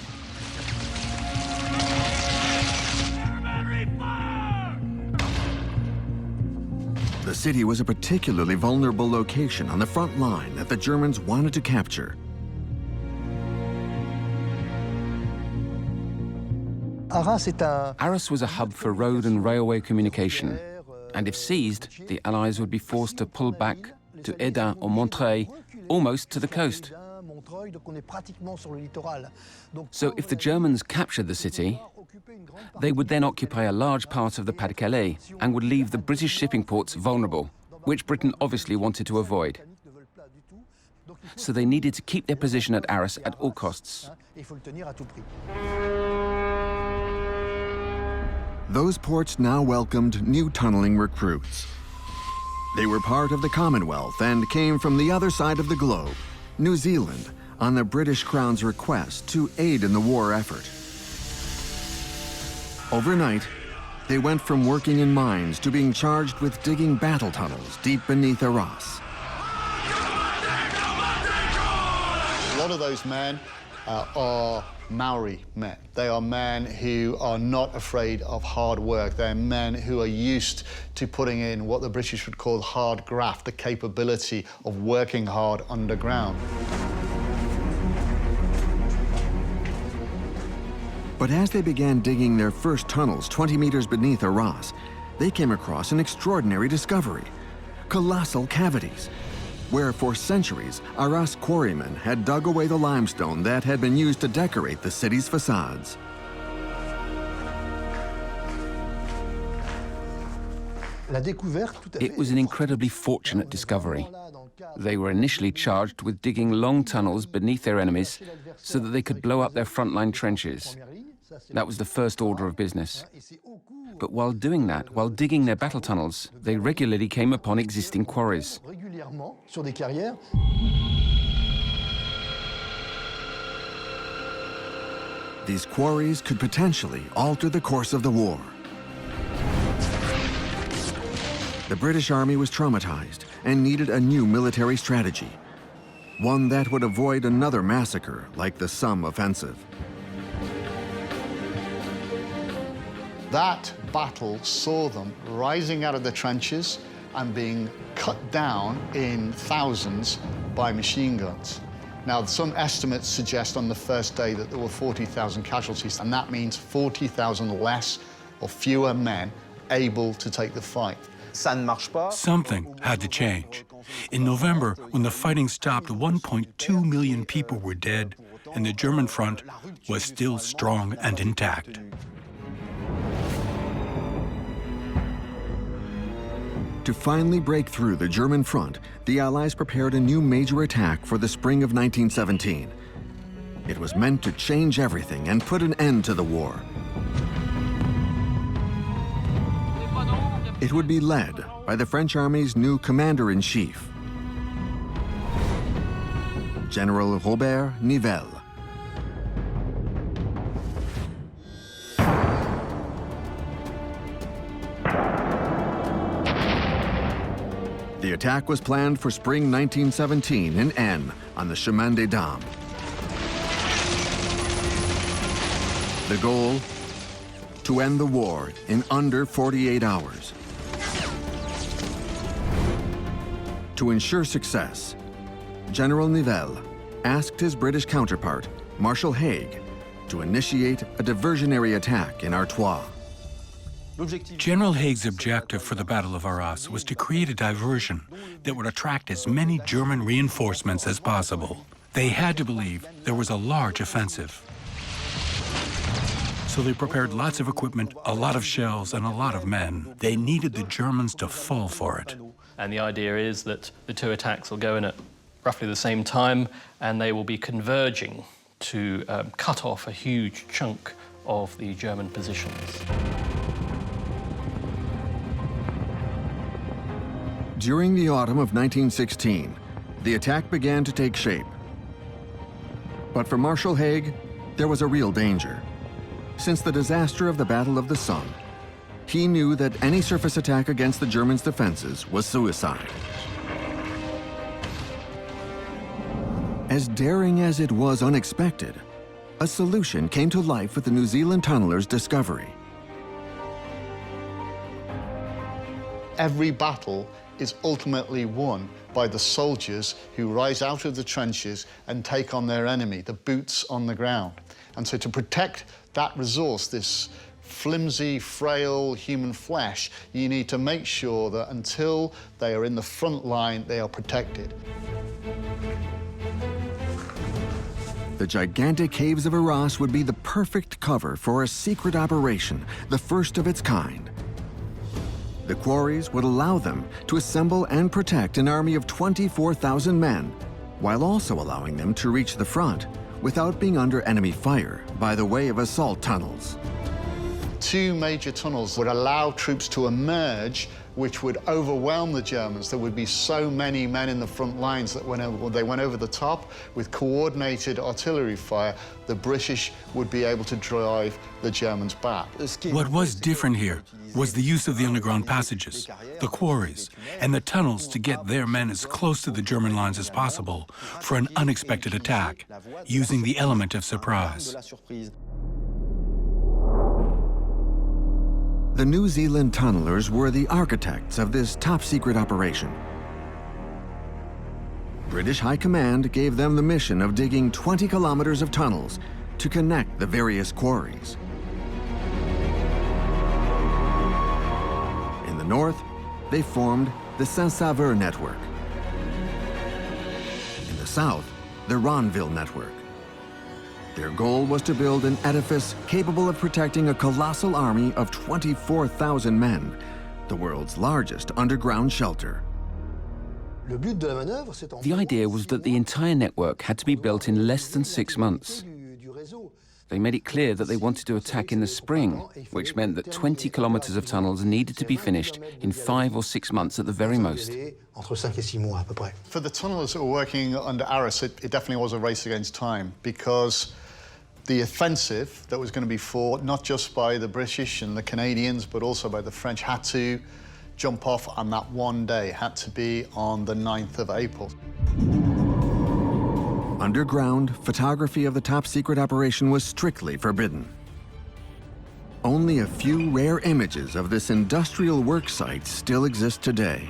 The city was a particularly vulnerable location on the front line that the Germans wanted to capture. Arras was a hub for road and railway communication, and if seized, the Allies would be forced to pull back to Hesdin or Montreuil, almost to the coast. So if the Germans captured the city, they would then occupy a large part of the Pas-de-Calais and would leave the British shipping ports vulnerable, which Britain obviously wanted to avoid. So they needed to keep their position at Arras at all costs. Those ports now welcomed new tunneling recruits. They were part of the Commonwealth and came from the other side of the globe, New Zealand, on the British Crown's request to aid in the war effort. Overnight, they went from working in mines to being charged with digging battle tunnels deep beneath Arras. A lot of those men are Maori men. They are men who are not afraid of hard work. They're men who are used to putting in what the British would call hard graft, the capability of working hard underground. But as they began digging their first tunnels 20 meters beneath Arras, they came across an extraordinary discovery: colossal cavities, where for centuries Arras quarrymen had dug away the limestone that had been used to decorate the city's facades. It was an incredibly fortunate discovery. They were initially charged with digging long tunnels beneath their enemies so that they could blow up their frontline trenches. That was the first order of business. But while doing that, while digging their battle tunnels, they regularly came upon existing quarries. These quarries could potentially alter the course of the war. The British Army was traumatized and needed a new military strategy, one that would avoid another massacre like the Somme offensive. That battle saw them rising out of the trenches and being cut down in thousands by machine guns. Now, some estimates suggest on the first day that there were 40,000 casualties, and that means 40,000 less or fewer men able to take the fight. Something had to change. In November, when the fighting stopped, 1.2 million people were dead, and the German front was still strong and intact. To finally break through the German front, the Allies prepared a new major attack for the spring of 1917. It was meant to change everything and put an end to the war. It would be led by the French Army's new commander-in-chief, General Robert Nivelle. The attack was planned for spring 1917 in Aisne on the Chemin des Dames. The goal? To end the war in under 48 hours. To ensure success, General Nivelle asked his British counterpart, Marshal Haig, to initiate a diversionary attack in Artois. General Haig's objective for the Battle of Arras was to create a diversion that would attract as many German reinforcements as possible. They had to believe there was a large offensive. So they prepared lots of equipment, a lot of shells, and a lot of men. They needed the Germans to fall for it. And the idea is that the two attacks will go in at roughly the same time, and they will be converging to cut off a huge chunk of the German positions. During the autumn of 1916, the attack began to take shape. But for Marshal Haig, there was a real danger. Since the disaster of the Battle of the Somme, he knew that any surface attack against the Germans' defenses was suicide. As daring as it was unexpected, a solution came to life with the New Zealand tunnelers' discovery. Every battle is ultimately won by the soldiers who rise out of the trenches and take on their enemy, the boots on the ground. And so to protect that resource, this flimsy, frail human flesh, you need to make sure that until they are in the front line, they are protected. The gigantic caves of Arras would be the perfect cover for a secret operation, the first of its kind. The quarries would allow them to assemble and protect an army of 24,000 men, while also allowing them to reach the front without being under enemy fire by the way of assault tunnels. Two major tunnels would allow troops to emerge, which would overwhelm the Germans. There would be so many men in the front lines that when they went over the top with coordinated artillery fire, the British would be able to drive the Germans back. What was different here was the use of the underground passages, the quarries, and the tunnels to get their men as close to the German lines as possible for an unexpected attack, using the element of surprise. The New Zealand tunnelers were the architects of this top-secret operation. British High Command gave them the mission of digging 20 kilometers of tunnels to connect the various quarries. In the north, they formed the Saint-Sauveur network. In the south, the Ronville network. Their goal was to build an edifice capable of protecting a colossal army of 24,000 men, the world's largest underground shelter. The idea was that the entire network had to be built in less than 6 months. They made it clear that they wanted to attack in the spring, which meant that 20 kilometers of tunnels needed to be finished in 5 or 6 months at the very most. For the tunnelers that were working under Arras, it definitely was a race against time, because the offensive that was going to be fought, not just by the British and the Canadians, but also by the French, had to jump off on that one day, had to be on the 9th of April. Underground, photography of the top-secret operation was strictly forbidden. Only a few rare images of this industrial work site still exist today.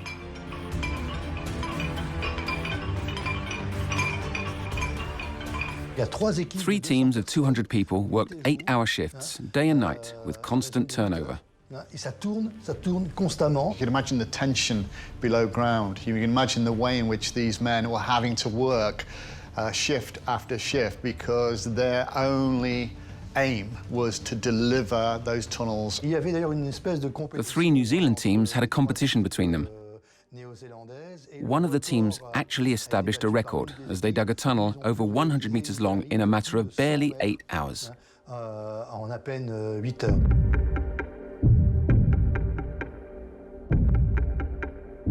Three teams of 200 people worked 8-hour shifts, day and night, with constant turnover. You can imagine the tension below ground. You can imagine the way in which these men were having to work shift after shift, because their only aim was to deliver those tunnels. The 3 New Zealand teams had a competition between them. One of the teams actually established a record as they dug a tunnel over 100 meters long in a matter of barely 8 hours.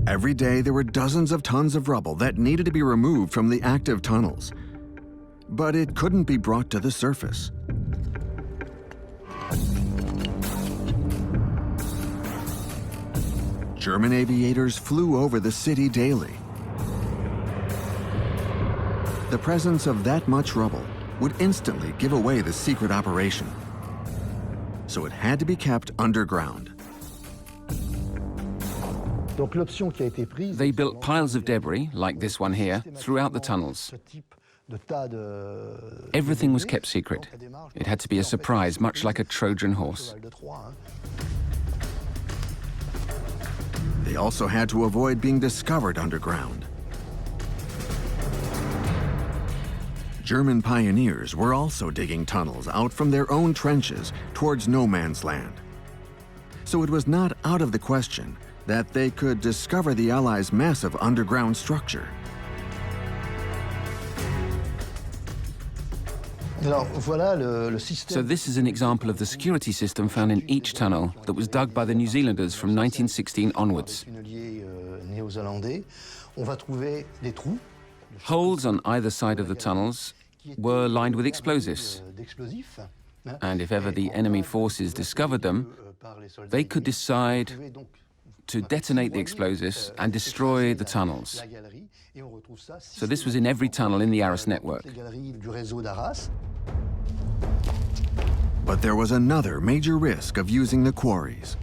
Every day there were dozens of tons of rubble that needed to be removed from the active tunnels. But it couldn't be brought to the surface. German aviators flew over the city daily. The presence of that much rubble would instantly give away the secret operation. So it had to be kept underground. They built piles of debris, like this one here, throughout the tunnels. Everything was kept secret. It had to be a surprise, much like a Trojan horse. They also had to avoid being discovered underground. German pioneers were also digging tunnels out from their own trenches towards no man's land. So it was not out of the question that they could discover the Allies' massive underground structure. So this is an example of the security system found in each tunnel that was dug by the New Zealanders from 1916 onwards. Holes on either side of the tunnels were lined with explosives, and if ever the enemy forces discovered them, they could decide to detonate the explosives and destroy the tunnels. So this was in every tunnel in the Arras network. But there was another major risk of using the quarries.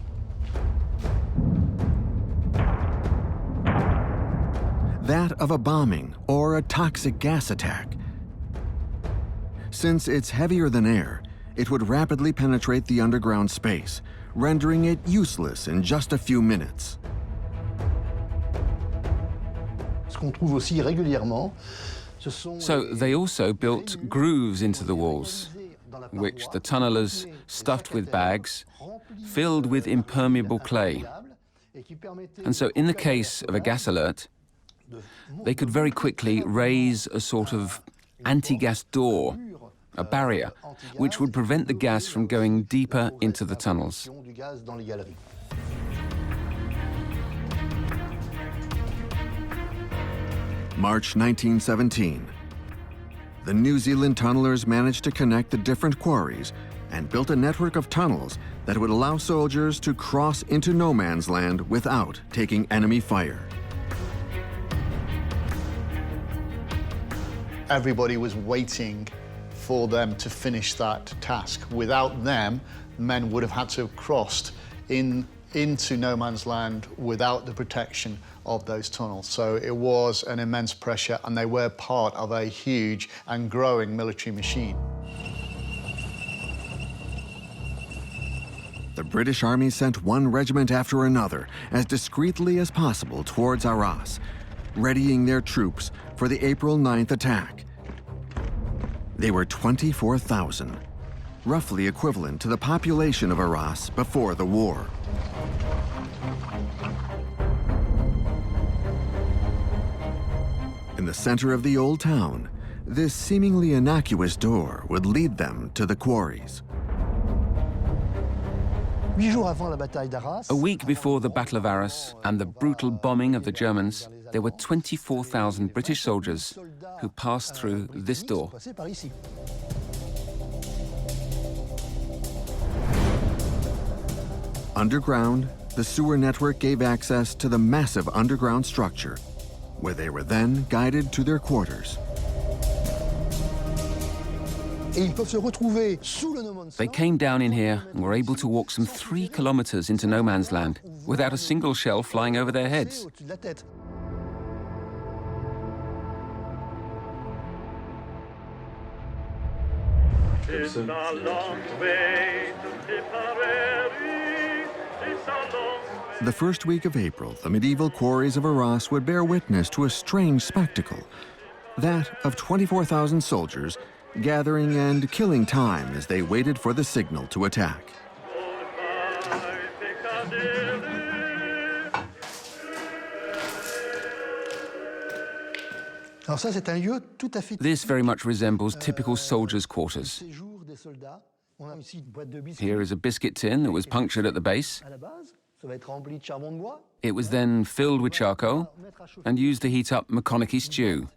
That of a bombing or a toxic gas attack. Since it's heavier than air, it would rapidly penetrate the underground space, rendering it useless in just a few minutes. So they also built grooves into the walls, which the tunnelers stuffed with bags, filled with impermeable clay. And so in the case of a gas alert, they could very quickly raise a sort of anti-gas door, a barrier, which would prevent the gas from going deeper into the tunnels. March 1917. The New Zealand tunnelers managed to connect the different quarries and built a network of tunnels that would allow soldiers to cross into no man's land without taking enemy fire. Everybody was waiting for them to finish that task. Without them, men would have had to have crossed into no man's land without the protection of those tunnels. So it was an immense pressure, and they were part of a huge and growing military machine. The British Army sent one regiment after another as discreetly as possible towards Arras, readying their troops for the April 9th attack. They were 24,000, roughly equivalent to the population of Arras before the war. In the center of the old town, this seemingly innocuous door would lead them to the quarries. A week before the Battle of Arras and the brutal bombing of the Germans, there were 24,000 British soldiers who passed through this door. Underground, the sewer network gave access to the massive underground structure, where they were then guided to their quarters. They came down in here and were able to walk some 3 kilometers into no man's land without a single shell flying over their heads. The first week of April, the medieval quarries of Arras would bear witness to a strange spectacle, that of 24,000 soldiers gathering and killing time as they waited for the signal to attack. This very much resembles typical soldiers' quarters. Here is a biscuit tin that was punctured at the base. It was then filled with charcoal and used to heat up maconochie stew,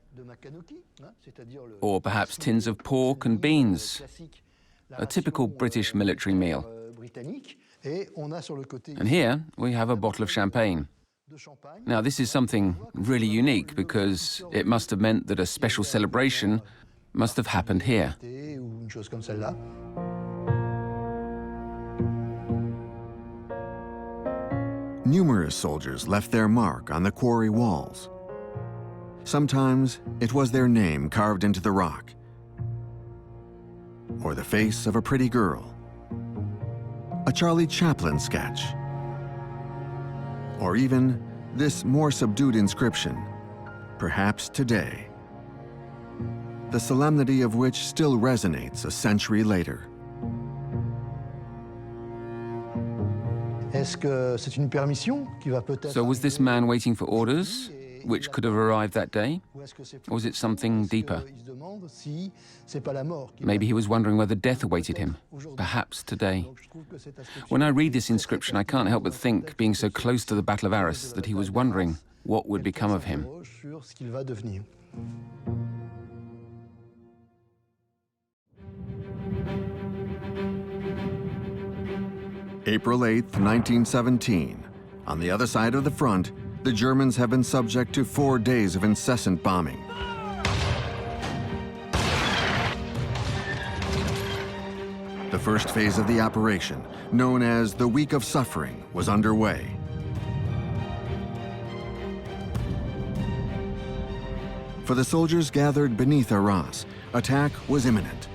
or perhaps tins of pork and beans, a typical British military meal. And here we have a bottle of champagne. Now, this is something really unique because it must have meant that a special celebration must have happened here. Numerous soldiers left their mark on the quarry walls. Sometimes it was their name carved into the rock, or the face of a pretty girl, a Charlie Chaplin sketch, or even this more subdued inscription, perhaps today, the solemnity of which still resonates a century later. So was this man waiting for orders, which could have arrived that day? Or was it something deeper? Maybe he was wondering whether death awaited him, perhaps today. When I read this inscription, I can't help but think, being so close to the Battle of Arras, that he was wondering what would become of him. April 8, 1917. On the other side of the front, the Germans have been subject to 4 days of incessant bombing. The first phase of the operation, known as the Week of Suffering, was underway. For the soldiers gathered beneath Arras, attack was imminent.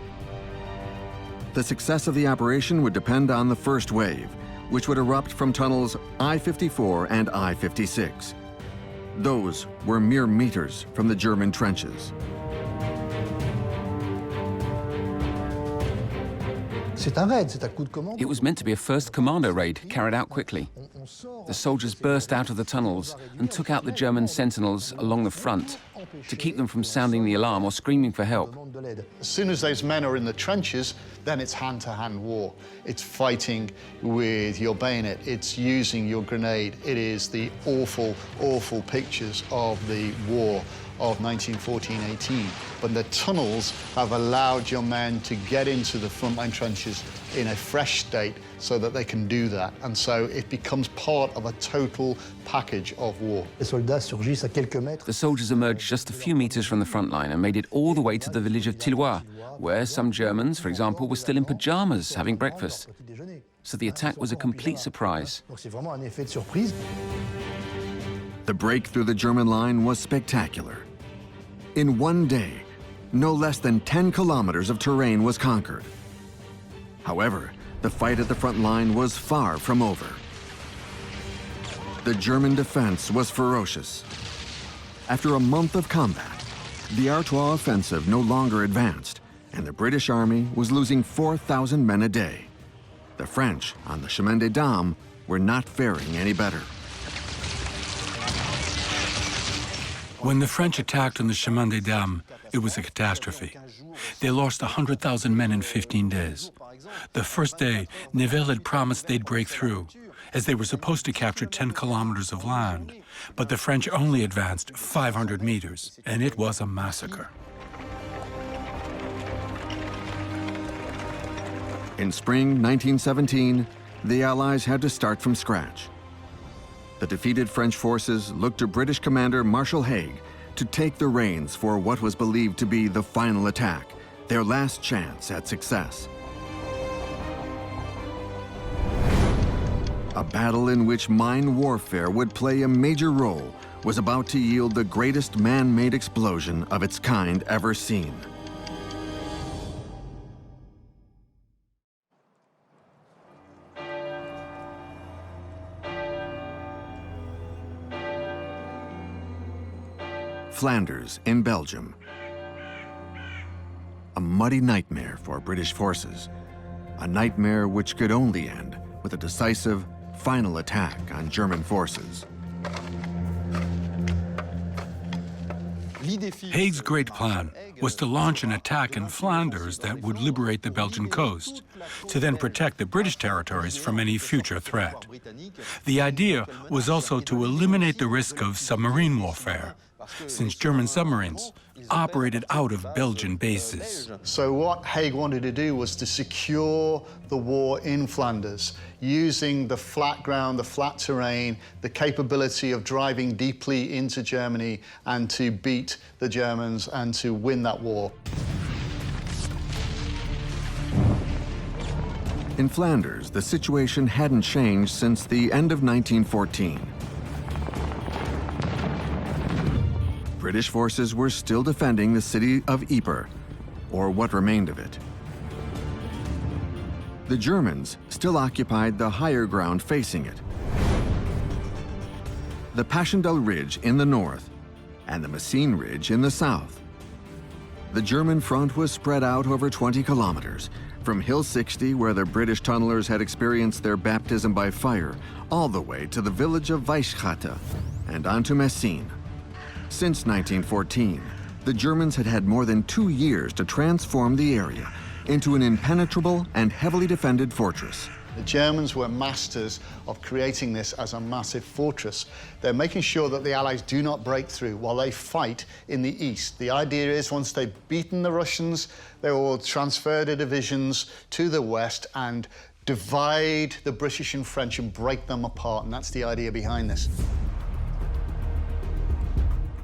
The success of the operation would depend on the first wave, which would erupt from tunnels I-54 and I-56. Those were mere meters from the German trenches. It was meant to be a first commando raid carried out quickly. The soldiers burst out of the tunnels and took out the German sentinels along the front to keep them from sounding the alarm or screaming for help. As soon as those men are in the trenches, then it's hand-to-hand war. It's fighting with your bayonet. It's using your grenade. It is the awful, awful pictures of the war of 1914-18. But the tunnels have allowed your men to get into the frontline trenches in a fresh state so that they can do that. And so it becomes part of a total package of war. The soldiers emerged just a few meters from the front line and made it all the way to the village of Tilloy, where some Germans, for example, were still in pajamas having breakfast. So the attack was a complete surprise. The break through the German line was spectacular. In one day, no less than 10 kilometers of terrain was conquered. However, the fight at the front line was far from over. The German defense was ferocious. After a month of combat, the Artois offensive no longer advanced, and the British Army was losing 4,000 men a day. The French on the Chemin des Dames were not faring any better. When the French attacked on the Chemin des Dames, it was a catastrophe. They lost 100,000 men in 15 days. The first day, Nivelle had promised they'd break through, as they were supposed to capture 10 kilometers of land. But the French only advanced 500 meters, and it was a massacre. In spring 1917, the Allies had to start from scratch. The defeated French forces looked to British commander Marshal Haig to take the reins for what was believed to be the final attack, their last chance at success. A battle in which mine warfare would play a major role was about to yield the greatest man-made explosion of its kind ever seen. Flanders in Belgium. A muddy nightmare for British forces. A nightmare which could only end with a decisive, final attack on German forces. Haig's great plan was to launch an attack in Flanders that would liberate the Belgian coast, to then protect the British territories from any future threat. The idea was also to eliminate the risk of submarine warfare, since German submarines operated out of Belgian bases. So what Haig wanted to do was to secure the war in Flanders, using the flat ground, the flat terrain, the capability of driving deeply into Germany and to beat the Germans and to win that war. In Flanders, the situation hadn't changed since the end of 1914. British forces were still defending the city of Ypres, or what remained of it. The Germans still occupied the higher ground facing it. The Passchendaele Ridge in the north and the Messines Ridge in the south. The German front was spread out over 20 kilometers, from Hill 60, where the British tunnelers had experienced their baptism by fire, all the way to the village of Weisschatte and on to Messines. Since 1914, the Germans had had more than 2 years to transform the area into an impenetrable and heavily defended fortress. The Germans were masters of creating this as a massive fortress. They're making sure that the Allies do not break through while they fight in the east. The idea is once they've beaten the Russians, they will transfer their divisions to the west and divide the British and French and break them apart, and that's the idea behind this.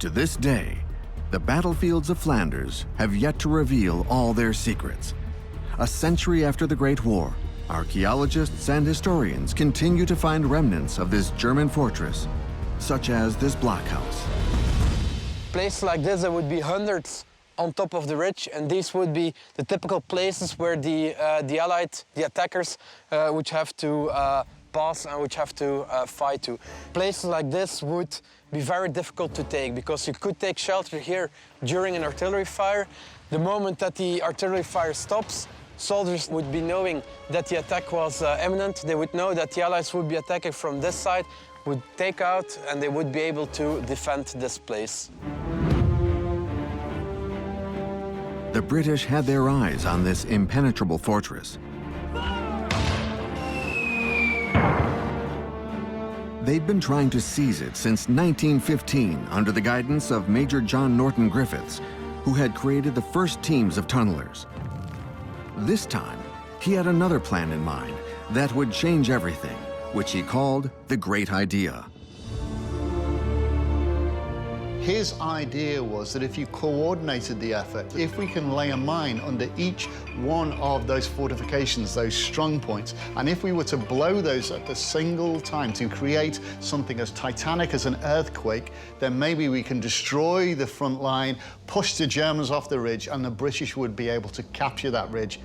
To this day, the battlefields of Flanders have yet to reveal all their secrets. A century after the Great War, archaeologists and historians continue to find remnants of this German fortress, such as this blockhouse. Places like this, there would be hundreds on top of the ridge, and these would be the typical places where the attackers would have to pass and which have to fight to. Places like this would be very difficult to take because you could take shelter here during an artillery fire. The moment that the artillery fire stops, soldiers would be knowing that the attack was imminent. They would know that the Allies would be attacking from this side, would take out, and they would be able to defend this place. The British had their eyes on this impenetrable fortress. They'd been trying to seize it since 1915 under the guidance of Major John Norton Griffiths, who had created the first teams of tunnelers. This time, he had another plan in mind that would change everything, which he called the Great Idea. His idea was that if you coordinated the effort, if we can lay a mine under each one of those fortifications, those strong points, and if we were to blow those at the single time to create something as titanic as an earthquake, then maybe we can destroy the front line, push the Germans off the ridge, and the British would be able to capture that ridge.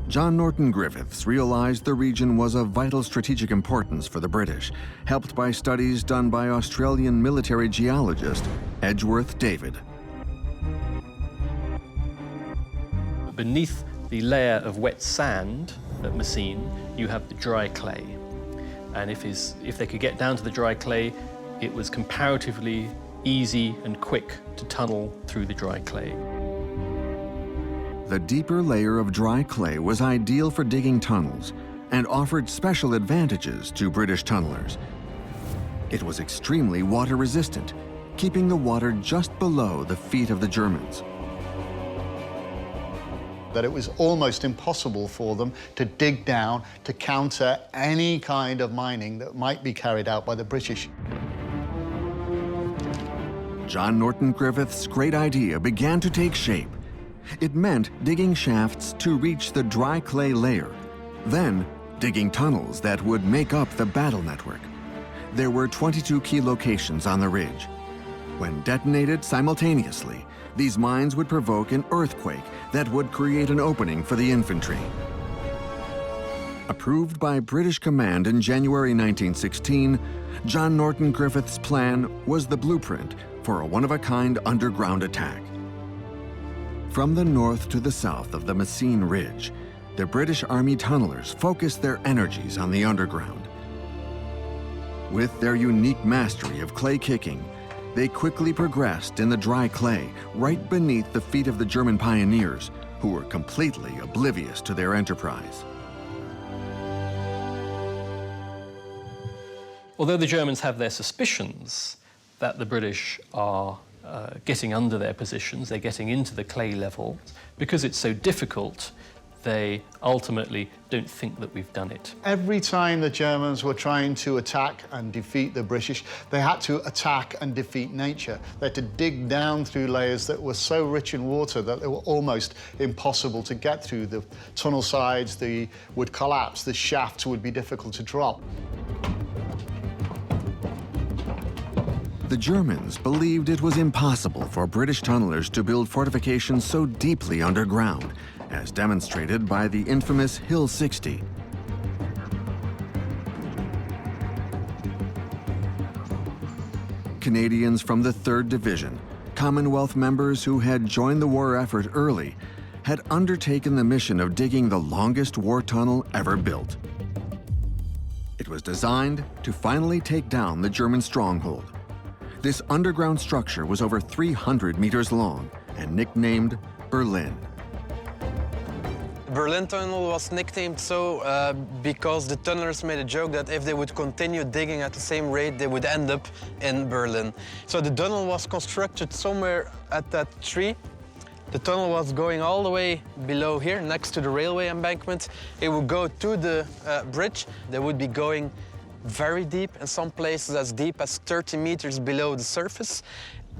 John Norton Griffiths realized the region was of vital strategic importance for the British, helped by studies done by Australian military geologist Edgeworth David. Beneath the layer of wet sand at Messines, you have the dry clay. And if they could get down to the dry clay, it was comparatively easy and quick to tunnel through the dry clay. The deeper layer of dry clay was ideal for digging tunnels and offered special advantages to British tunnelers. It was extremely water resistant, keeping the water just below the feet of the Germans. That it was almost impossible for them to dig down to counter any kind of mining that might be carried out by the British. John Norton Griffiths' great idea began to take shape. It meant digging shafts to reach the dry clay layer, then digging tunnels that would make up the battle network. There were 22 key locations on the ridge. When detonated simultaneously, these mines would provoke an earthquake that would create an opening for the infantry. Approved by British command in January 1916, John Norton Griffiths' plan was the blueprint for a one-of-a-kind underground attack. From the north to the south of the Messines Ridge, the British Army tunnelers focused their energies on the underground. With their unique mastery of clay kicking, they quickly progressed in the dry clay right beneath the feet of the German pioneers, who were completely oblivious to their enterprise. Although the Germans have their suspicions that the British are getting under their positions, they're getting into the clay level, because it's so difficult, they ultimately don't think that we've done it. Every time the Germans were trying to attack and defeat the British, they had to attack and defeat nature. They had to dig down through layers that were so rich in water that they were almost impossible to get through. The tunnel sides would collapse, the shafts would be difficult to drop. The Germans believed it was impossible for British tunnelers to build fortifications so deeply underground, as demonstrated by the infamous Hill 60. Canadians from the 3rd Division, Commonwealth members who had joined the war effort early, had undertaken the mission of digging the longest war tunnel ever built. It was designed to finally take down the German stronghold. This underground structure was over 300 meters long and nicknamed Berlin. Berlin Tunnel was nicknamed so because the tunnelers made a joke that if they would continue digging at the same rate, they would end up in Berlin. So the tunnel was constructed somewhere at that tree. The tunnel was going all the way below here, next to the railway embankment. It would go to the bridge. They would be going very deep, in some places as deep as 30 meters below the surface,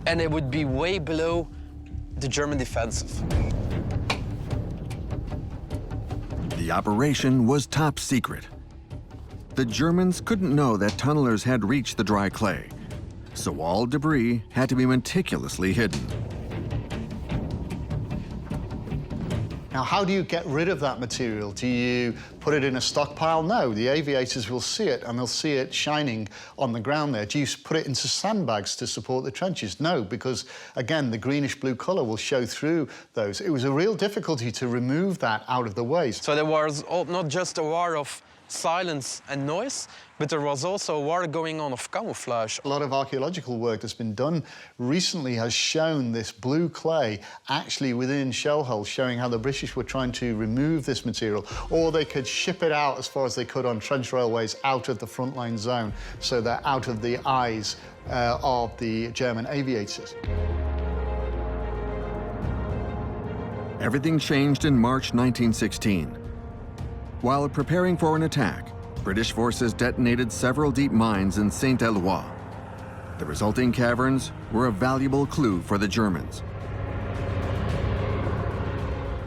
and it would be way below the German defensive. The operation was top secret. The Germans couldn't know that tunnelers had reached the dry clay, so all debris had to be meticulously hidden. Now, how do you get rid of that material? Do you put it in a stockpile? No, the aviators will see it, and they'll see it shining on the ground there. Do you put it into sandbags to support the trenches? No, because, again, the greenish-blue colour will show through those. It was a real difficulty to remove that out of the way. So there was not just a war of silence and noise, but there was also a war going on of camouflage. A lot of archaeological work that's been done recently has shown this blue clay actually within shell holes, showing how the British were trying to remove this material, or they could ship it out as far as they could on trench railways out of the frontline zone, so they're out of the eyes of the German aviators. Everything changed in March 1916. While preparing for an attack, British forces detonated several deep mines in Saint-Éloi. The resulting caverns were a valuable clue for the Germans.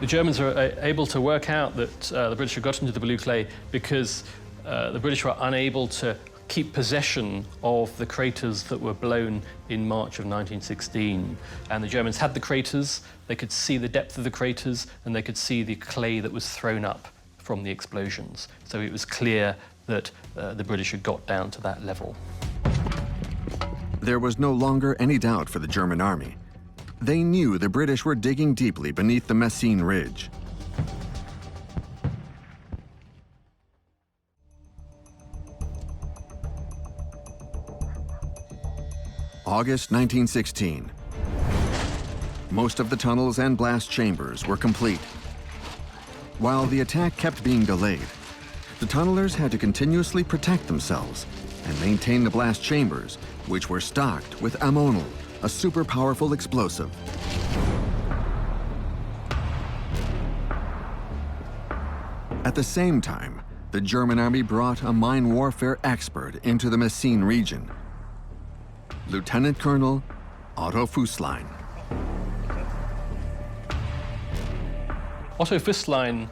The Germans were able to work out that the British had got into the blue clay because the British were unable to keep possession of the craters that were blown in March of 1916. And the Germans had the craters, they could see the depth of the craters, and they could see the clay that was thrown up from the explosions. So it was clear that the British had got down to that level. There was no longer any doubt for the German army. They knew the British were digging deeply beneath the Messines Ridge. August 1916. Most of the tunnels and blast chambers were complete. While the attack kept being delayed, the tunnelers had to continuously protect themselves and maintain the blast chambers, which were stocked with ammonal, a super powerful explosive. At the same time, the German army brought a mine warfare expert into the Messines region, Lieutenant Colonel Otto Füsslein. Otto Füsslein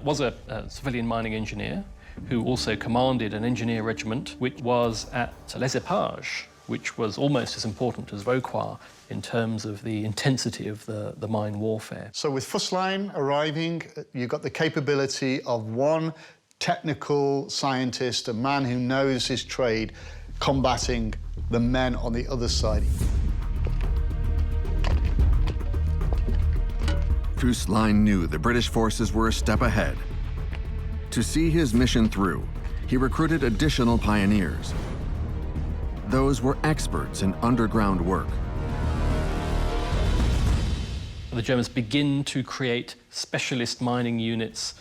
was a civilian mining engineer who also commanded an engineer regiment which was at Les Epages, which was almost as important as Vauquois in terms of the intensity of the mine warfare. So with Füsslein arriving, you got the capability of one technical scientist, a man who knows his trade, combating the men on the other side. Füsslein knew the British forces were a step ahead. To see his mission through, he recruited additional pioneers. Those were experts in underground work. The Germans begin to create specialist mining units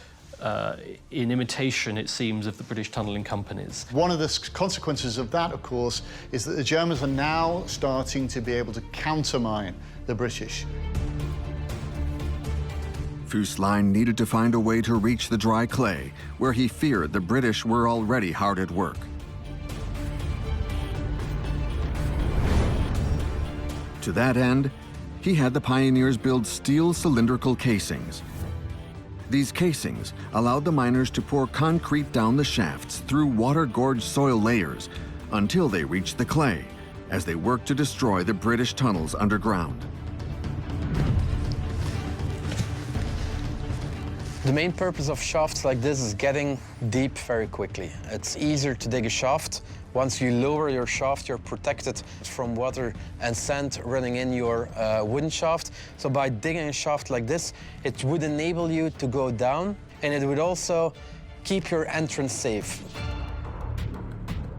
in imitation, it seems, of the British tunnelling companies. One of the consequences of that, of course, is that the Germans are now starting to be able to countermine the British. Füsslein needed to find a way to reach the dry clay, where he feared the British were already hard at work. To that end, he had the pioneers build steel cylindrical casings. These casings allowed the miners to pour concrete down the shafts through water-gorged soil layers until they reached the clay, as they worked to destroy the British tunnels underground. The main purpose of shafts like this is getting deep very quickly. It's easier to dig a shaft. Once you lower your shaft, you're protected from water and sand running in your wooden shaft. So by digging a shaft like this, it would enable you to go down, and it would also keep your entrance safe.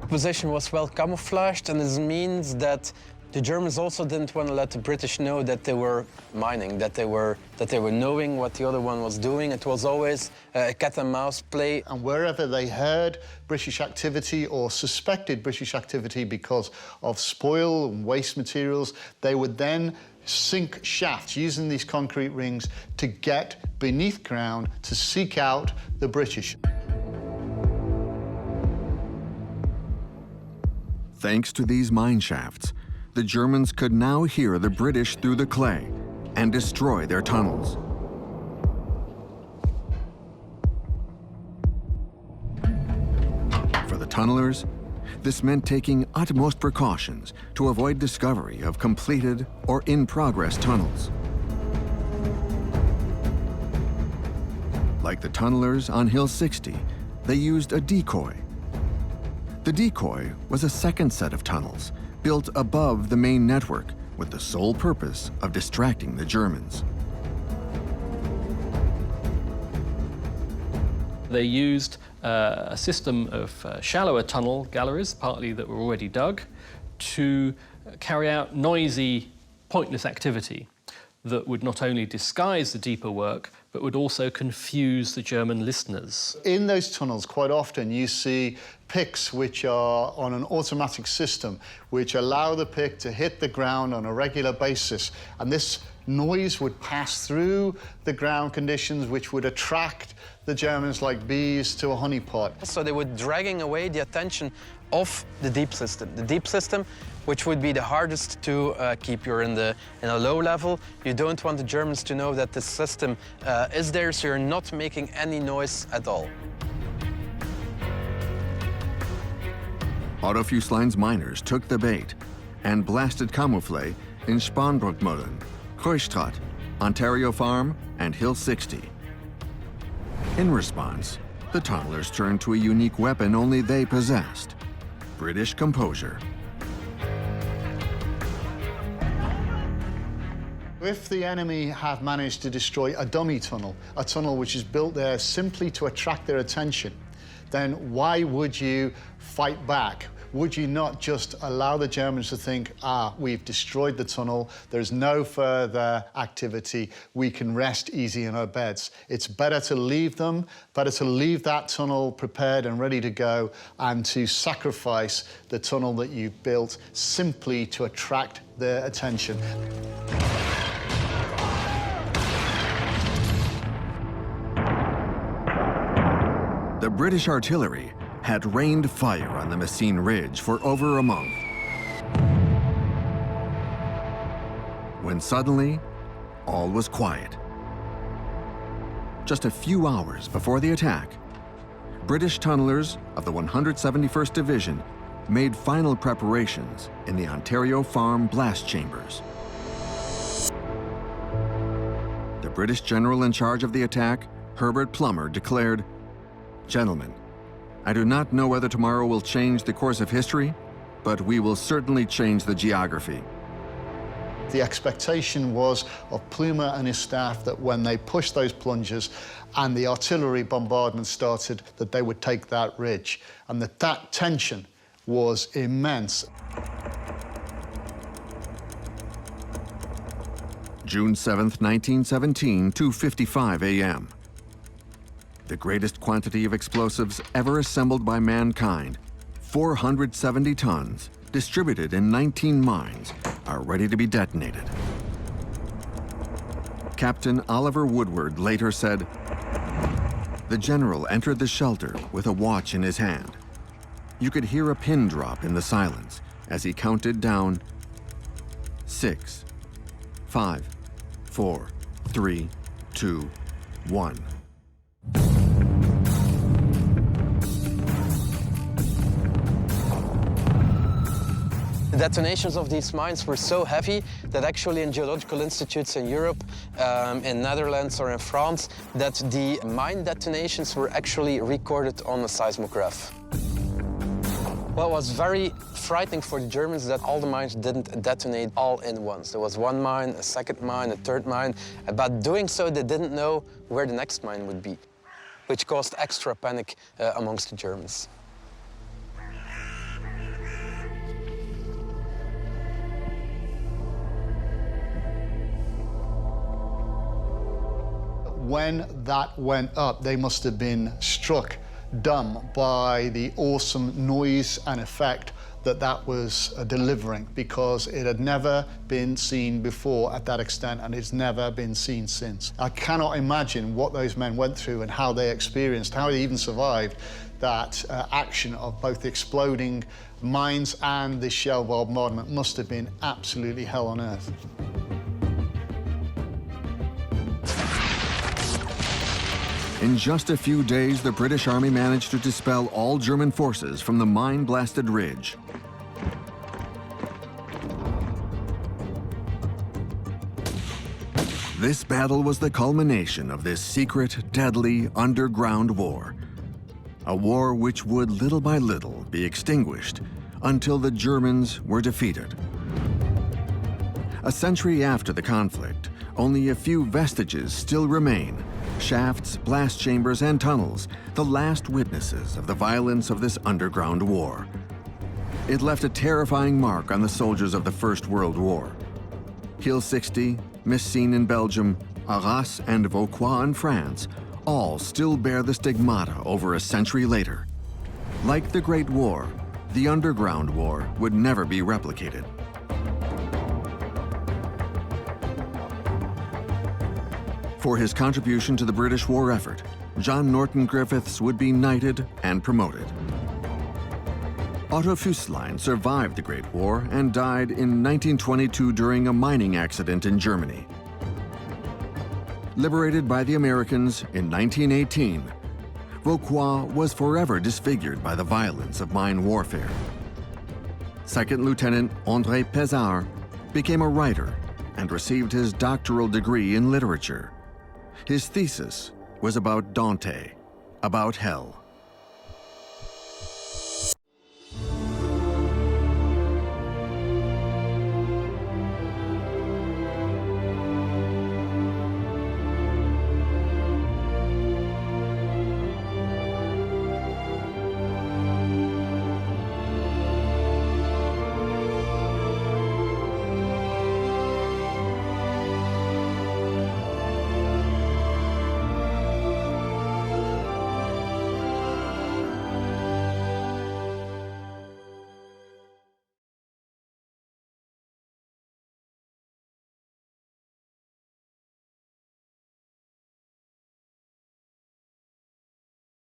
The position was well camouflaged, and this means that The Germans also didn't want to let the British know that they were mining, that they were knowing what the other one was doing. It was always a cat and mouse play. And wherever they heard British activity or suspected British activity because of spoil and waste materials, they would then sink shafts using these concrete rings to get beneath ground to seek out the British. Thanks to these mine shafts, the Germans could now hear the British through the clay and destroy their tunnels. For the tunnelers, this meant taking utmost precautions to avoid discovery of completed or in-progress tunnels. Like the tunnelers on Hill 60, they used a decoy. The decoy was a second set of tunnels built above the main network with the sole purpose of distracting the Germans. They used a system of shallower tunnel galleries, partly that were already dug, to carry out noisy, pointless activity that would not only disguise the deeper work, but would also confuse the German listeners. In those tunnels, quite often, you see picks which are on an automatic system, which allow the pick to hit the ground on a regular basis. And this noise would pass through the ground conditions, which would attract the Germans like bees to a honeypot. So they were dragging away the attention of the deep system. The deep system, which would be the hardest to keep. You're in a low level. You don't want the Germans to know that this system is there, so you're not making any noise at all. Otto Füßlein's miners took the bait and blasted camouflets in Spanbroekmolen, Kruisstraat, Ontario Farm, and Hill 60. In response, the tunnelers turned to a unique weapon only they possessed: British composure. If the enemy have managed to destroy a dummy tunnel, a tunnel which is built there simply to attract their attention, then why would you fight back? Would you not just allow the Germans to think, we've destroyed the tunnel, there's no further activity, we can rest easy in our beds? It's better to leave them, better to leave that tunnel prepared and ready to go, and to sacrifice the tunnel that you've built simply to attract their attention. The British artillery had rained fire on the Messines Ridge for over a month, when suddenly, all was quiet. Just a few hours before the attack, British tunnelers of the 171st Division made final preparations in the Ontario Farm blast chambers. The British general in charge of the attack, Herbert Plumer, declared, "Gentlemen, I do not know whether tomorrow will change the course of history, but we will certainly change the geography." The expectation was of Plumer and his staff that when they pushed those plungers and the artillery bombardment started, that they would take that ridge, and that tension was immense. June 7th, 1917, 2:55 a.m. The greatest quantity of explosives ever assembled by mankind, 470 tons, distributed in 19 mines, are ready to be detonated. Captain Oliver Woodward later said, "The general entered the shelter with a watch in his hand. You could hear a pin drop in the silence as he counted down 6, 5, 4, 3, 2, 1. The detonations of these mines were so heavy that actually in geological institutes in Europe, in Netherlands or in France, that the mine detonations were actually recorded on a seismograph. What was very frightening for the Germans that all the mines didn't detonate all in once. There was one mine, a second mine, a third mine. But doing so, they didn't know where the next mine would be, which caused extra panic amongst the Germans. when that went up, they must have been struck dumb by the awesome noise and effect that was delivering, because it had never been seen before at that extent, and it's never been seen since. I cannot imagine what those men went through and how they experienced, how they even survived that action of both the exploding mines and this shell bombardment. Must have been absolutely hell on earth. In just a few days, the British Army managed to dispel all German forces from the mine-blasted ridge. This battle was the culmination of this secret, deadly, underground war. A war which would, little by little, be extinguished until the Germans were defeated. A century after the conflict, only a few vestiges still remain. Shafts, blast chambers, and tunnels, the last witnesses of the violence of this underground war. It left a terrifying mark on the soldiers of the First World War. Kill 60, Messines in Belgium, Arras and Vauquois in France, all still bear the stigmata over a century later. Like the Great War, the Underground War would never be replicated. For his contribution to the British war effort, John Norton Griffiths would be knighted and promoted. Otto Füsslein survived the Great War and died in 1922 during a mining accident in Germany. Liberated by the Americans in 1918, Vauquois was forever disfigured by the violence of mine warfare. Second Lieutenant André Pézard became a writer and received his doctoral degree in literature. His thesis was about Dante, about hell.